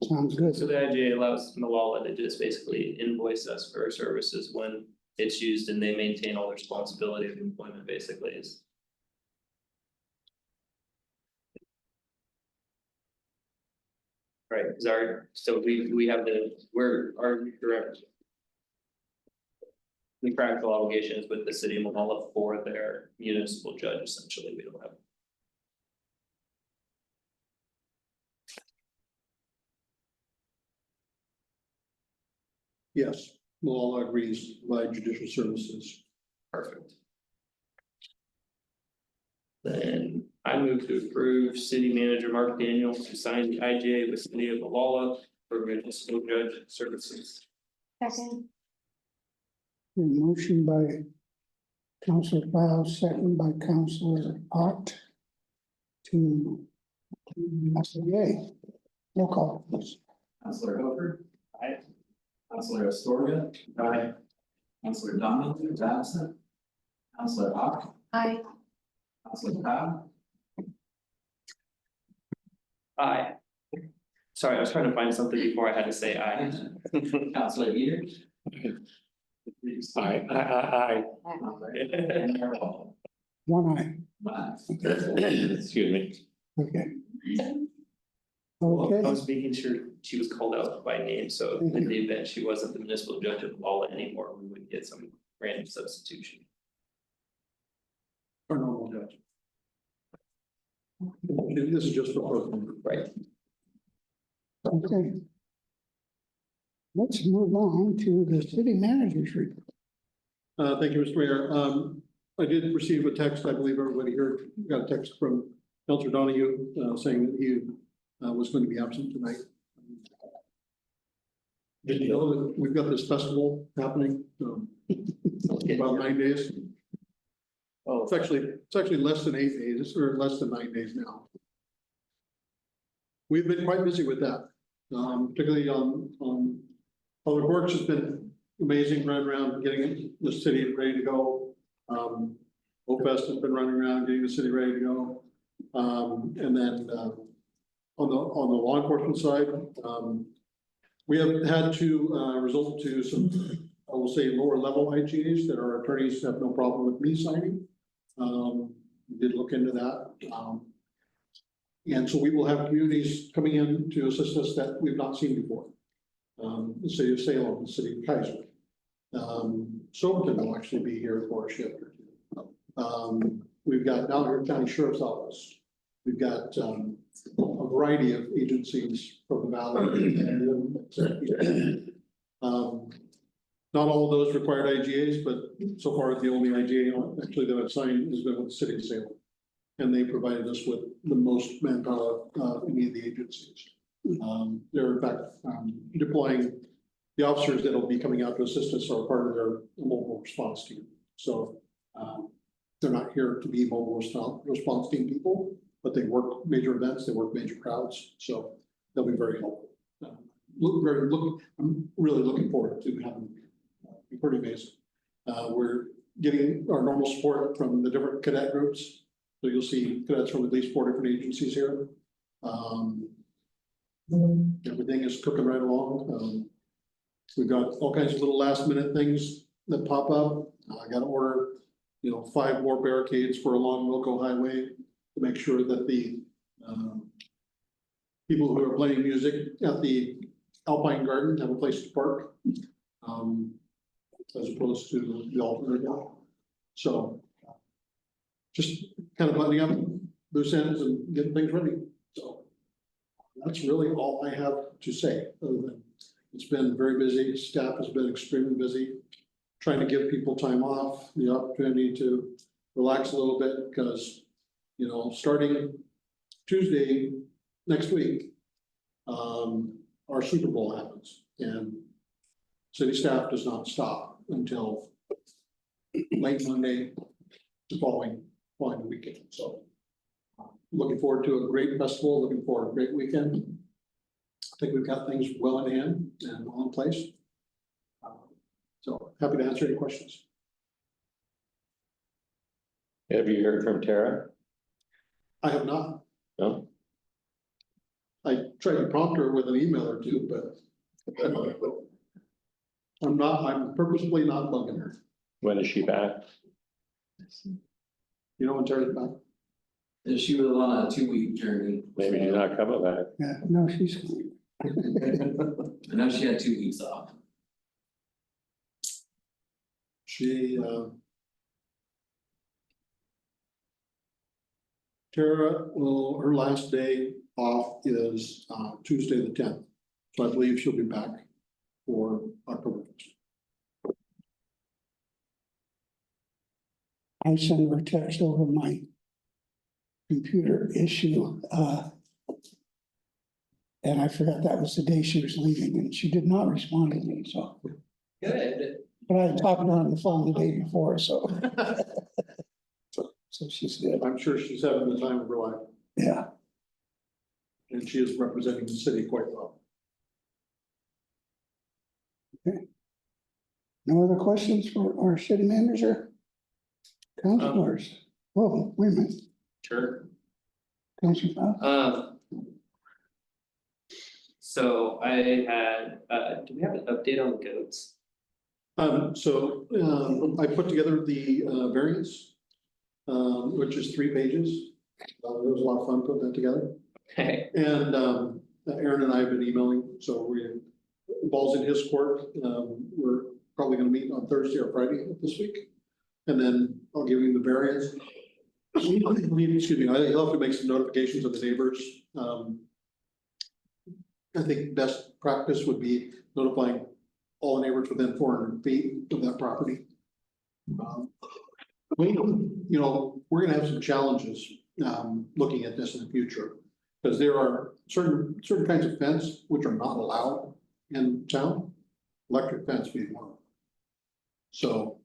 Sounds good. So the IGA allows Malala to just basically invoice us for our services when it's used and they maintain all the responsibility of employment basically is. Right, because so we have our direct. The practical obligation is with the city of Malala for their municipal judge, essentially, we don't have. Yes, Malala agrees to provide judicial services. Perfect. Then I move to approve city manager Mark Daniel to sign the IGA with city of Malala for municipal judge services. Second. A motion by Councilor File, second by Councilor Ott to IGA. Roll call, please. Counselor Hooper. Aye. Counselor Astoria. Aye. Counselor Donahue is absent. Counselor Hopps, Aye. Counselor Powell. Aye. Sorry, I was trying to find something before I had to say aye. Counselor Eater. I. One eye, Excuse me. okay. I Okay, was making sure she was called out by name, so Thank in you. the event she wasn't the municipal judge of law anymore, we would get some random substitution. Our normal judge. This is just for. Right. okay. Let's move on to the city manager's report. Thank you, Mr. Mayor. I did receive a text, I believe everybody here got a text from Counselor Donahue, saying that he was going to be absent tonight. Did you know that we've got this festival happening, in about 9 days? Oh, It's actually less than 8 days, or less than 9 days now. We've been quite busy with that, particularly on Public Works has been amazing, running around getting the city ready to go. OFest has been running around getting the city ready to go. And then on the law enforcement side, we have had to resort to some, I will say, lower level IGAs that our attorneys have no problem with me signing. We did look into that. And so we will have communities coming in to assist us that we've not seen before. The city of Salem, the city of Kaiser. Soberton will actually be here for a shift or two. We've got Malheur County Sheriff's Office. We've got a variety of agencies from the valley. Not all of those required IGAs, but so far the only IGA actually that I've signed has been with the city of Salem. And they provided us with the most manpower of any of the agencies. They're in fact deploying the officers that will be coming out to assist us are part of their mobile response team. So they're not here to be mobile response team people, but they work major events, they work major crowds, so they'll be very helpful. I'm really looking forward to having them. Be pretty amazing. We're getting our normal support from the different cadet groups. So you'll see cadets from at least 4 different agencies here. Everything is cooking right along. We've got all kinds of little last minute things that pop up. I got to order, 5 more barricades for along Wilco Highway to make sure that the people who are playing music at the Alpine Garden have a place to park, as opposed to the alternate. So just kind of buttoning up loose ends and getting things ready. So that's really all I have to say, other than it's been very busy. Staff has been extremely busy, trying to give people time off, the opportunity to relax a little bit, because, starting Tuesday next week, our Super Bowl happens, and city staff does not stop until late Monday, the following weekend. So looking forward to a great festival, looking forward to a great weekend. I think we've got things well in hand and well in place. So happy to answer any questions. Have you heard from Tara? I have not. No? I tried to prompt her with an email or two, but I'm purposefully not bugging her. When is she back? When Tara's back? And she was on a 2-week journey. Maybe she's not coming back. Yeah, no, she's, I know she had 2 weeks off. She, Tara her last day off is Tuesday the 10th. So I believe she'll be back for October 1st. I sent her a text over my computer issue, and I forgot that was the day she was leaving, and she did not respond to me, so. Good. But I had talked to her on the phone the day before, so. So she's good, I'm sure she's having the time of her life, yeah. and she is representing the city quite well. No other questions for our city manager? Councilors, oh, wait a minute, Sure. Councilor Fowl? So I had, do we have an update on the goats? I put together the variance, which is 3 pages. It was a lot of fun putting that together. Okay, And Aaron and I have been emailing, so ball's in his court. We're probably gonna meet on Thursday or Friday of this week. And then I'll give him the variance. Excuse me, I'll have to make some notifications of the neighbors. I think best practice would be notifying all the neighbors within 400 feet of that property. We're gonna have some challenges, looking at this in the future. Because there are certain kinds of fence which are not allowed in town, electric fence being one. So,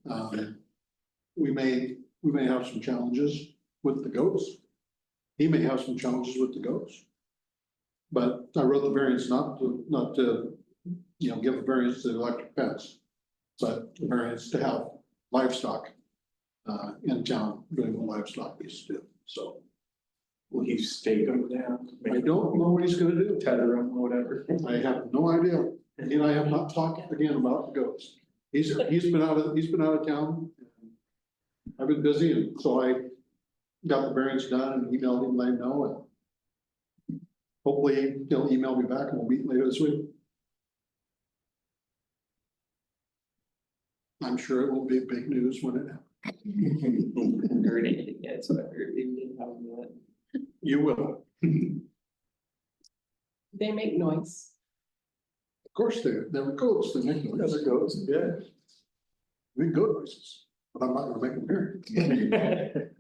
we may have some challenges with the goats. He may have some challenges with the goats. But I wrote the variance not to, give a variance to the electric fence. But the variance to have livestock, in town doing what livestock needs to do, so. Will he stake them down? I don't know what he's gonna do. Tether them or whatever. I have no idea. He and I have not talked again about the goats. He's been out of town. I've been busy, and so I got the variance done and emailed him, let him know, and hopefully he'll email me back and we'll meet later this week. I'm sure it won't be big news when it happens. haven't heard anything yet, so I heard we didn't have that. You will. They make noise. Of course, they're goats, they make noise. Other goats, yeah. Make goat noises, but I'm not gonna make them here.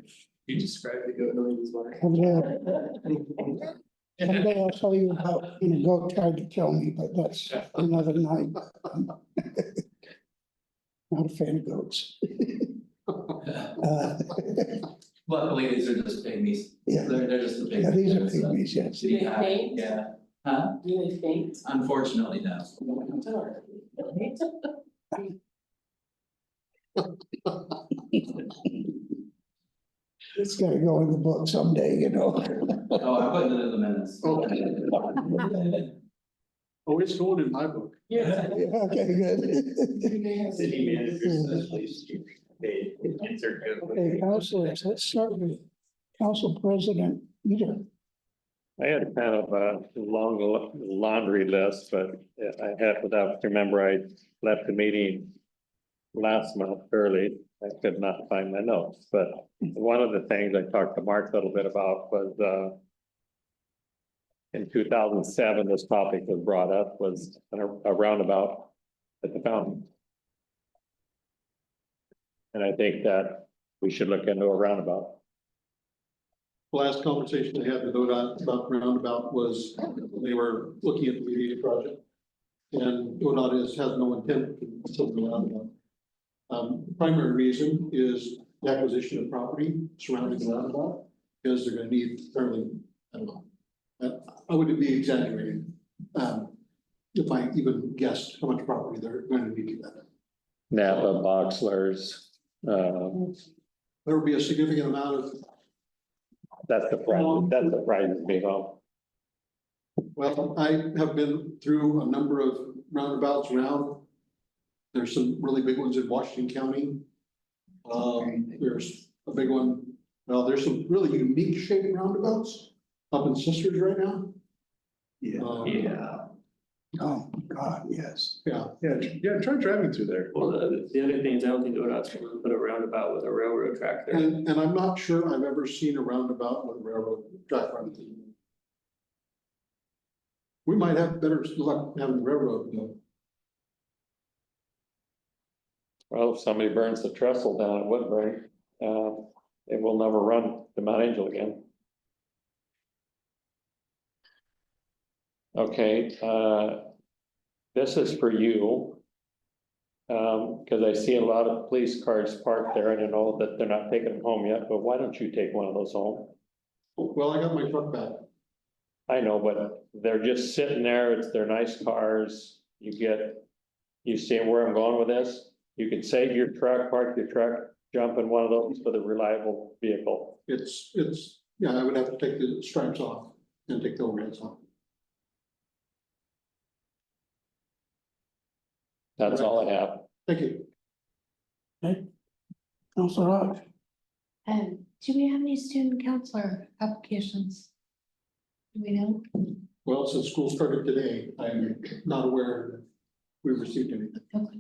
You described the goat noises, Mark. Someday I'll tell you about when a goat tried to kill me, but that's another night. Not a fan of goats. Luckily, these are just pygmies. Yeah. They're just the pygmies. Yeah, these are so- pygmies, yes. Do they faint? Yeah, huh? Do they faint? Unfortunately, no. It's gotta go in the book someday, Oh, I'm putting it in the minutes. Oh, it's going in my book. Yeah. Okay, good. City managers, please. They insert good. Okay, councilors, let's start with Council President Peter. I had kind of a long laundry list, but I have to remember I left the meeting last month early. I could not find my notes, but one of the things I talked to Mark a little bit about was, in 2007, this topic was brought up, was a roundabout at the fountain. And I think that we should look into a roundabout. Last conversation I had with ODOT about roundabout was they were looking at the BDA project. And ODOT has no intent to build the roundabout. Primary reason is the acquisition of property surrounding the roundabout, because they're gonna need fairly, I don't know. I wouldn't be exaggerating, if I even guessed how much property they're going to need to that. Napa, Boxlers, There would be a significant amount of, that's the price being on. well, I have been through a number of roundabouts around. There's some really big ones in Washington County. There's a big one, well, there's some really unique shaped roundabouts up in Sisters right now. Yeah. Oh, God, yes. Yeah, Try driving through there. Well, the other thing is I don't think ODOT's gonna put a roundabout with a railroad track there. and I'm not sure I've ever seen a roundabout with a railroad track running through. We might have better luck having the railroad though. Well, if somebody burns the trestle down at Woodbury, it will never run to Mount Angel again. Okay, this is for you. Cause I see a lot of police cars parked there and I know that they're not taking them home yet, but why don't you take one of those home? Well, I got my truck back. I know, but they're just sitting there, they're nice cars, you see where I'm going with this? You can save your truck, park your truck, jump in one of those with a reliable vehicle. It's, yeah, I would have to take the stripes off and take the overheads off. That's all I have. Thank you. Counselor Hodge. And do we have any student counselor applications? Do we know? Well, since school started today, I'm not aware that we've received anything. Okay.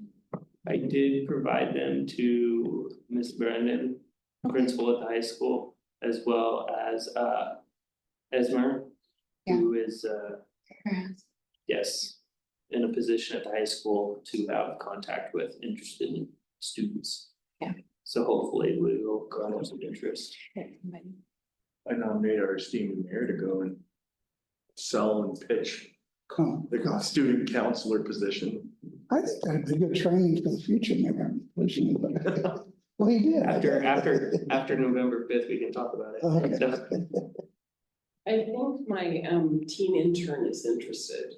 I did provide them to Ms. Brennan, principal at the high school, as well as Esmer, who is Perhaps. yes, in a position at the high school to have contact with interested students. Yeah. So hopefully we will garner some interest. I nominate our esteemed mayor to go and sell and pitch Come, the student counselor position. I think that'd be good training for the future, maybe. Well, he did. After November 5th, we can talk about it. Okay. I think my teen intern is interested.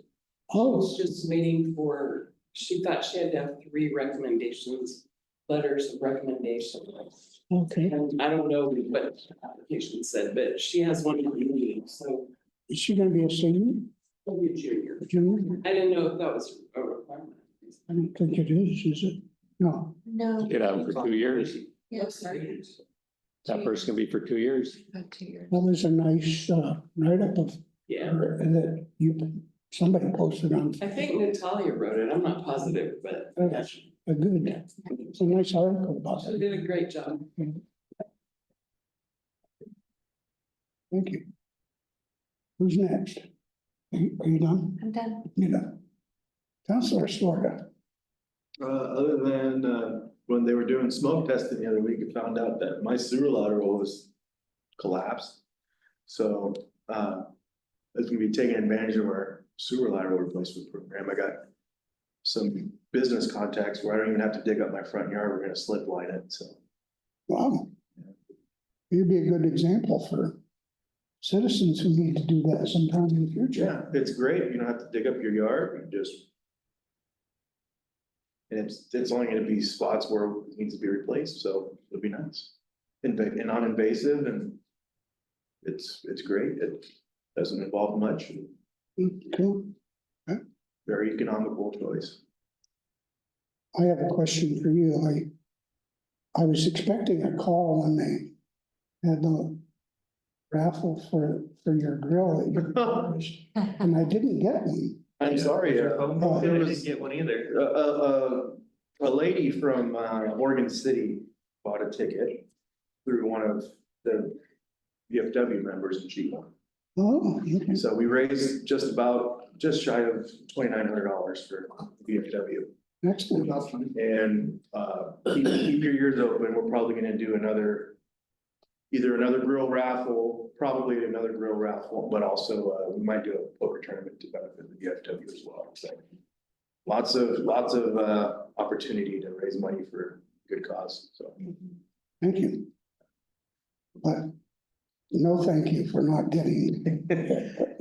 Oh, She's just waiting for, she thought she had to have 3 recommendations, letters of recommendation. okay. And I don't know what the application said, but she has one in me, so Is she gonna be a senior? she'll be a junior. Junior? I didn't know if that was a requirement. I don't think it is it? No. No. Could have them for 2 years. Yes. That person can be for 2 years. About 2 years. Well, there's a nice write-up of Yeah, that somebody posted on. I think Natalia wrote it. I'm not positive, but That's a good, it's a nice article about she it. did a great job. Thank you. Who's next? Are you done? I'm done. You're done. Counselor Storga. Other than, when they were doing smoke testing the other week, I found out that my sewer lateral was collapsed. So, it's gonna be taking advantage of our sewer lateral replacement program. I got some business contacts where I don't even have to dig up my front yard. We're gonna slip line it, so. Wow. You'd be a good example for citizens who need to do that sometime in the future. Yeah, it's great. You don't have to dig up your yard, you just. And it's only gonna be spots where it needs to be replaced, so it'll be nice. And non-invasive and it's great. It doesn't involve much. Cool. Very economical choice. I have a question for you. I was expecting a call when they had the raffle for your grill that you purchased, and I didn't get one. I'm sorry, I it didn't was get one either. a lady from Oregon City bought a ticket through one of the VFW members and she won. Oh, okay. So we raised just shy of $2,900 for VFW. Excellent. And keep your ears open. We're probably gonna do either another grill raffle, probably another grill raffle, but also we might do a poker tournament to benefit the VFW as well. So lots of opportunity to raise money for good cause. So Thank you. But no, thank you for not getting.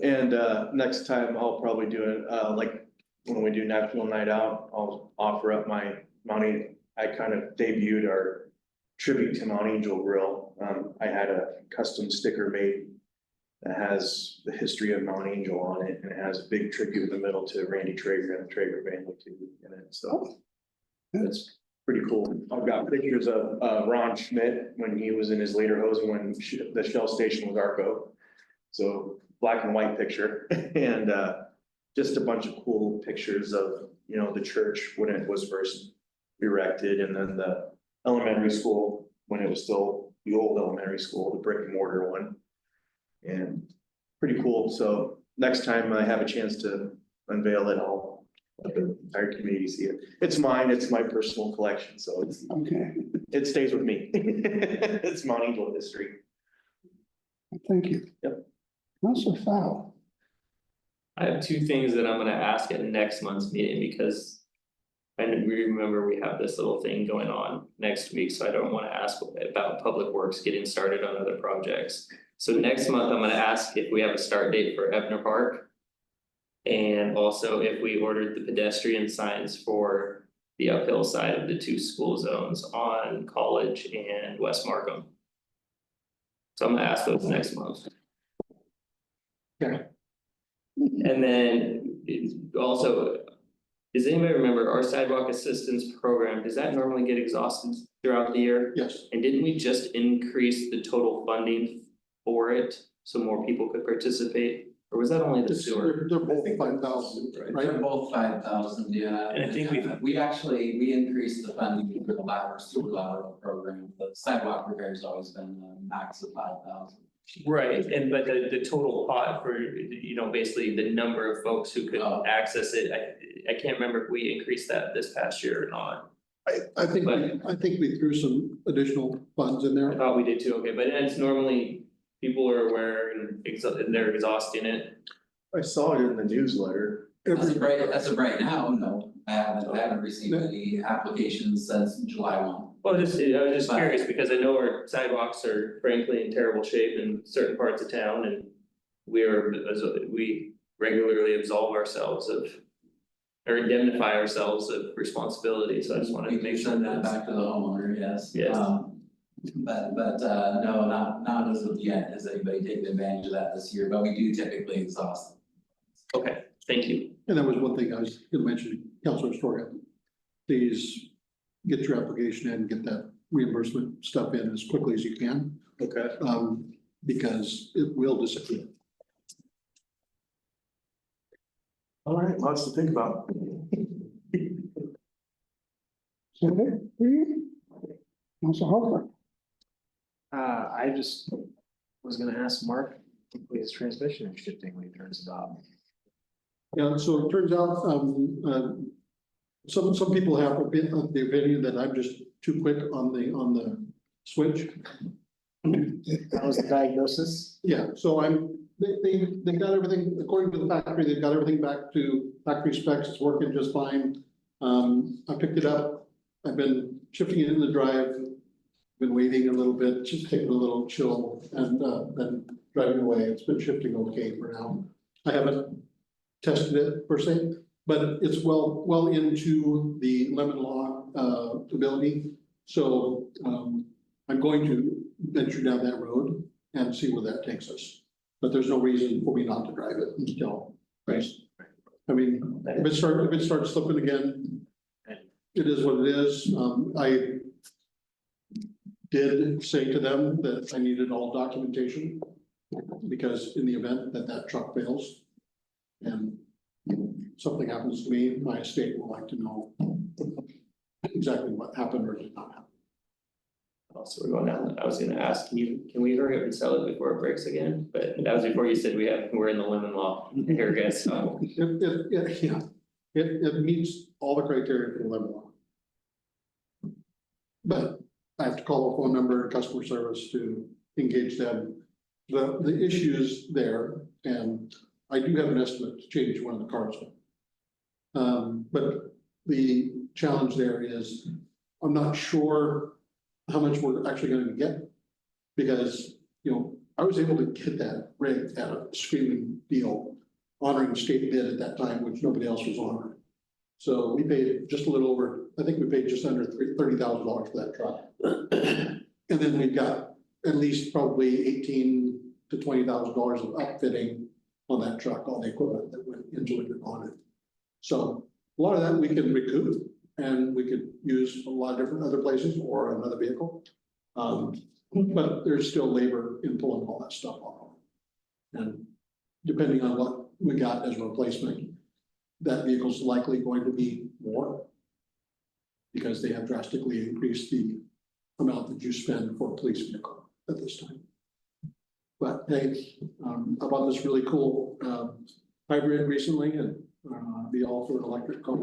and next time I'll probably do it like when we do National Night Out, I'll offer up my Mount. I kind of debuted our tribute to Mount Angel Grill. I had a custom sticker made that has the history of Mount Angel on it, and it has a big tribute in the middle to Randy Traeger and the Traeger family too in it, so. That's pretty cool. I've got pictures of Ron Schmidt when he was in his later hosing when the Shell station was Arco. So black and white picture and just a bunch of cool pictures of, the church when it was first erected, and then the elementary school when it was still the old elementary school, the brick and mortar one. And pretty cool. So next time I have a chance to unveil it, I'll let the entire community see it. It's mine, it's my personal collection, so Okay, it stays with me. It's Mount Angel history. thank you. Yep. Counselor Fowl. I have 2 things that I'm gonna ask at next month's meeting because. And we remember we have this little thing going on next week, so I don't wanna ask about Public Works getting started on other projects. So next month, I'm gonna ask if we have a start date for Ebner Park. And also if we ordered the pedestrian signs for the uphill side of the 2 school zones on College and West Markham. So I'm gonna ask those next month. Okay. And then also, Does anybody remember our sidewalk assistance program, does that normally get exhausted throughout the year? Yes, And didn't we just increase the total funding for it, so more people could participate? Or was that only the sewer? they're both 5,000, right? They're both 5,000, yeah. And I think we've- We increased the funding for the sewer lateral program, the sidewalk repair's always been the max of 5,000. Right, and but the total pot for, basically the number of folks who could Oh. access it, I can't remember if we increased that this past year or not. I think we threw some additional funds in I there. thought we did too, okay, but it's normally, people are aware and they're exhausting it. I saw it in the newsletter. As of right now, no, I haven't received any applications since July 1. Well, I was just curious, because I know our sidewalks are frankly in terrible shape in certain parts of town and we regularly absolve ourselves of, or indemnify ourselves of responsibility, so I just wanted to make sure Send that that's. back to the homeowner, yes. Yes. But no, not as of yet, has anybody taken advantage of that this year, but we do typically exhaust. Okay, thank you. And that was one thing I was gonna mention, Councilor Story. Please get your application in, get that reimbursement stuff in as quickly as you can, Okay. because it will disappear. All right, lots to think about. Council Hopper. I just was gonna ask Mark, if his transmission is shifting when he turns it off. Yeah, so it turns out, some people have the opinion that I'm just too quick on the switch. That was the diagnosis. Yeah, so they got everything, according to the factory, they've got everything back to factory specs, it's working just fine. I picked it up, I've been shifting it in the drive, been waiting a little bit, just taking a little chill and then driving away. It's been shifting okay for now. I haven't tested it per se, but it's well into the lemon law ability. So I'm going to venture down that road and see where that takes us. But there's no reason for me not to drive it until. Right. I mean, if it starts slipping again, it is what it is. I did say to them that I needed all documentation, because in the event that truck fails and something happens to me, my estate would like to know exactly what happened or did not happen. Also, we're going down, I was gonna ask, can we hurry up and sell it before it breaks again? But that was before you said we're in the lemon law here, guys, so. It meets all the criteria for the lemon law. But I have to call a phone number to customer service to engage them. The issue is there, and I do have an estimate to change one of the cars. But the challenge there is, I'm not sure how much we're actually gonna get. Because, I was able to get that rig at a screaming deal, honoring state bid at that time, which nobody else was honoring. So we paid just a little over, I think we paid just under $30,000 for that truck. And then we got at least probably $18,000 to $20,000 of upfitting on that truck, all the equipment that went into it and on it. So a lot of that we can recoup, and we could use a lot of different other places or another vehicle. But there's still labor in pulling all that stuff off. And depending on what we got as a replacement, that vehicle's likely going to be more, because they have drastically increased the amount that you spend for a police vehicle at this time. But hey, I bought this really cool hybrid recently, and be all for an electric car.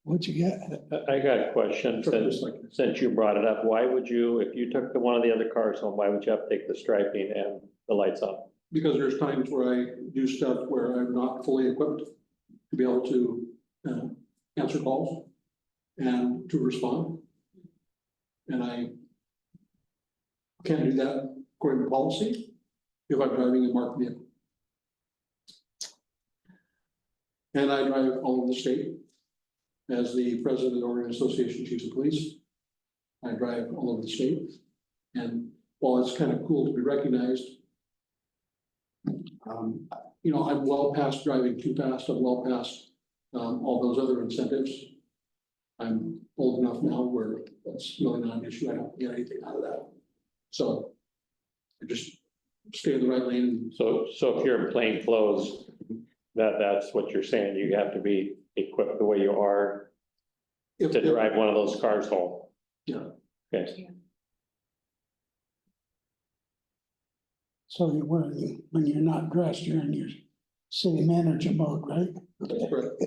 What'd you get? I got a question, since you brought it up, why would you, if you took one of the other cars home, why would you have to take the striping and the lights off? Because there's times where I do stuff where I'm not fully equipped to be able to answer calls and to respond. And I can't do that according to policy if I'm driving a marked vehicle. And I drive all over the state as the president of the Oregon Association of Chiefs of Police. I drive all over the state. And while it's kind of cool to be recognized, I'm well past driving too fast, I'm well past, all those other incentives. I'm old enough now where that's really not an issue, I don't get anything out of that. So I just stay in the right lane. So if you're in plain clothes, that's what you're saying, you have to be equipped the way you are If- to if- drive one of those cars home. Yeah. Okay, So when you're not dressed, you're in your city manager mode, right? That's correct.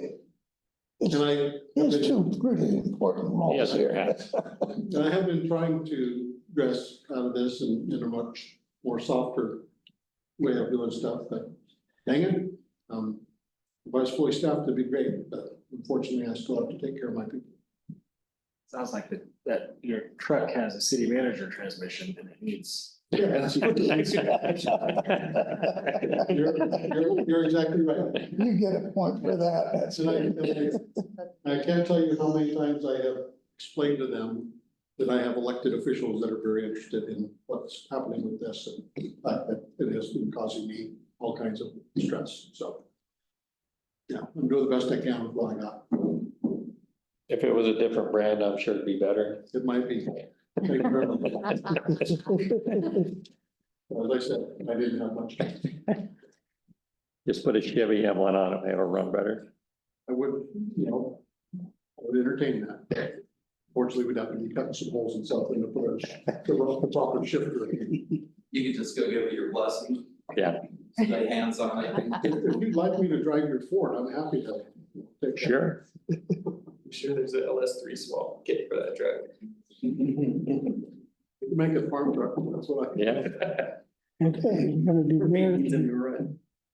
It's, And I. it's two pretty important roles Yes, here. it And I have been trying to dress out of this in a much more softer way of doing stuff, but dang it. If I was fully staffed, it'd be great, but unfortunately, I still have to take care of my people. Sounds like that your truck has a city manager transmission and it needs. You're exactly right. You get a point for that, that's And it. I can't tell you how many times I have explained to them that I have elected officials that are very interested in what's happening with this and that it has been causing me all kinds of stress, so. Yeah, I'm doing the best I can with what I got. If it was a different brand, I'm sure it'd be better. It might be. Thank you very much. As I said, I didn't have much. Just put a Chevy M1 on it, it'll run better. I would, I would entertain that. Fortunately, we'd have to be cutting some holes and something to put the proper shifter in. You could just go give it your blessing. Yeah. Lay hands on it. If you'd like me to drive your Ford, I'm happy to. take that. Sure. I'm sure there's a LS3 swap kit for that truck. You can make a farm truck, that's what I. Yeah. Okay, we're gonna do mayor, You're right.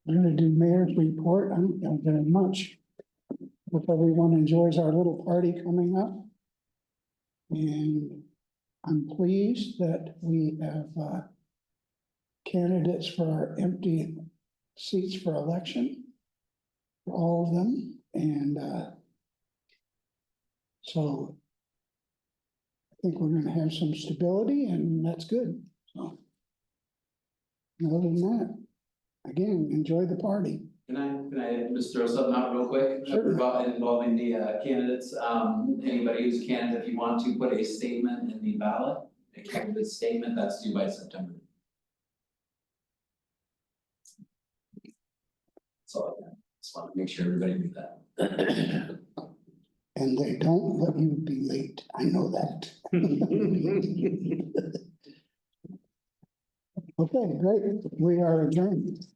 we're gonna do mayor's report. I don't have very much. Hope everyone enjoys our little party coming up. And I'm pleased that we have candidates for our empty seats for election. For all of them, and so I think we're gonna have some stability and that's good, so. Other than that, again, enjoy the party. Can I just throw something out real quick? Sure. Involving the candidates, anybody who's a candidate, if you want to put a statement in the ballot, a candidate statement, that's due by September. So I just want to make sure everybody knew that. And they don't let you be late, I know that. Okay, great, we are adjourned.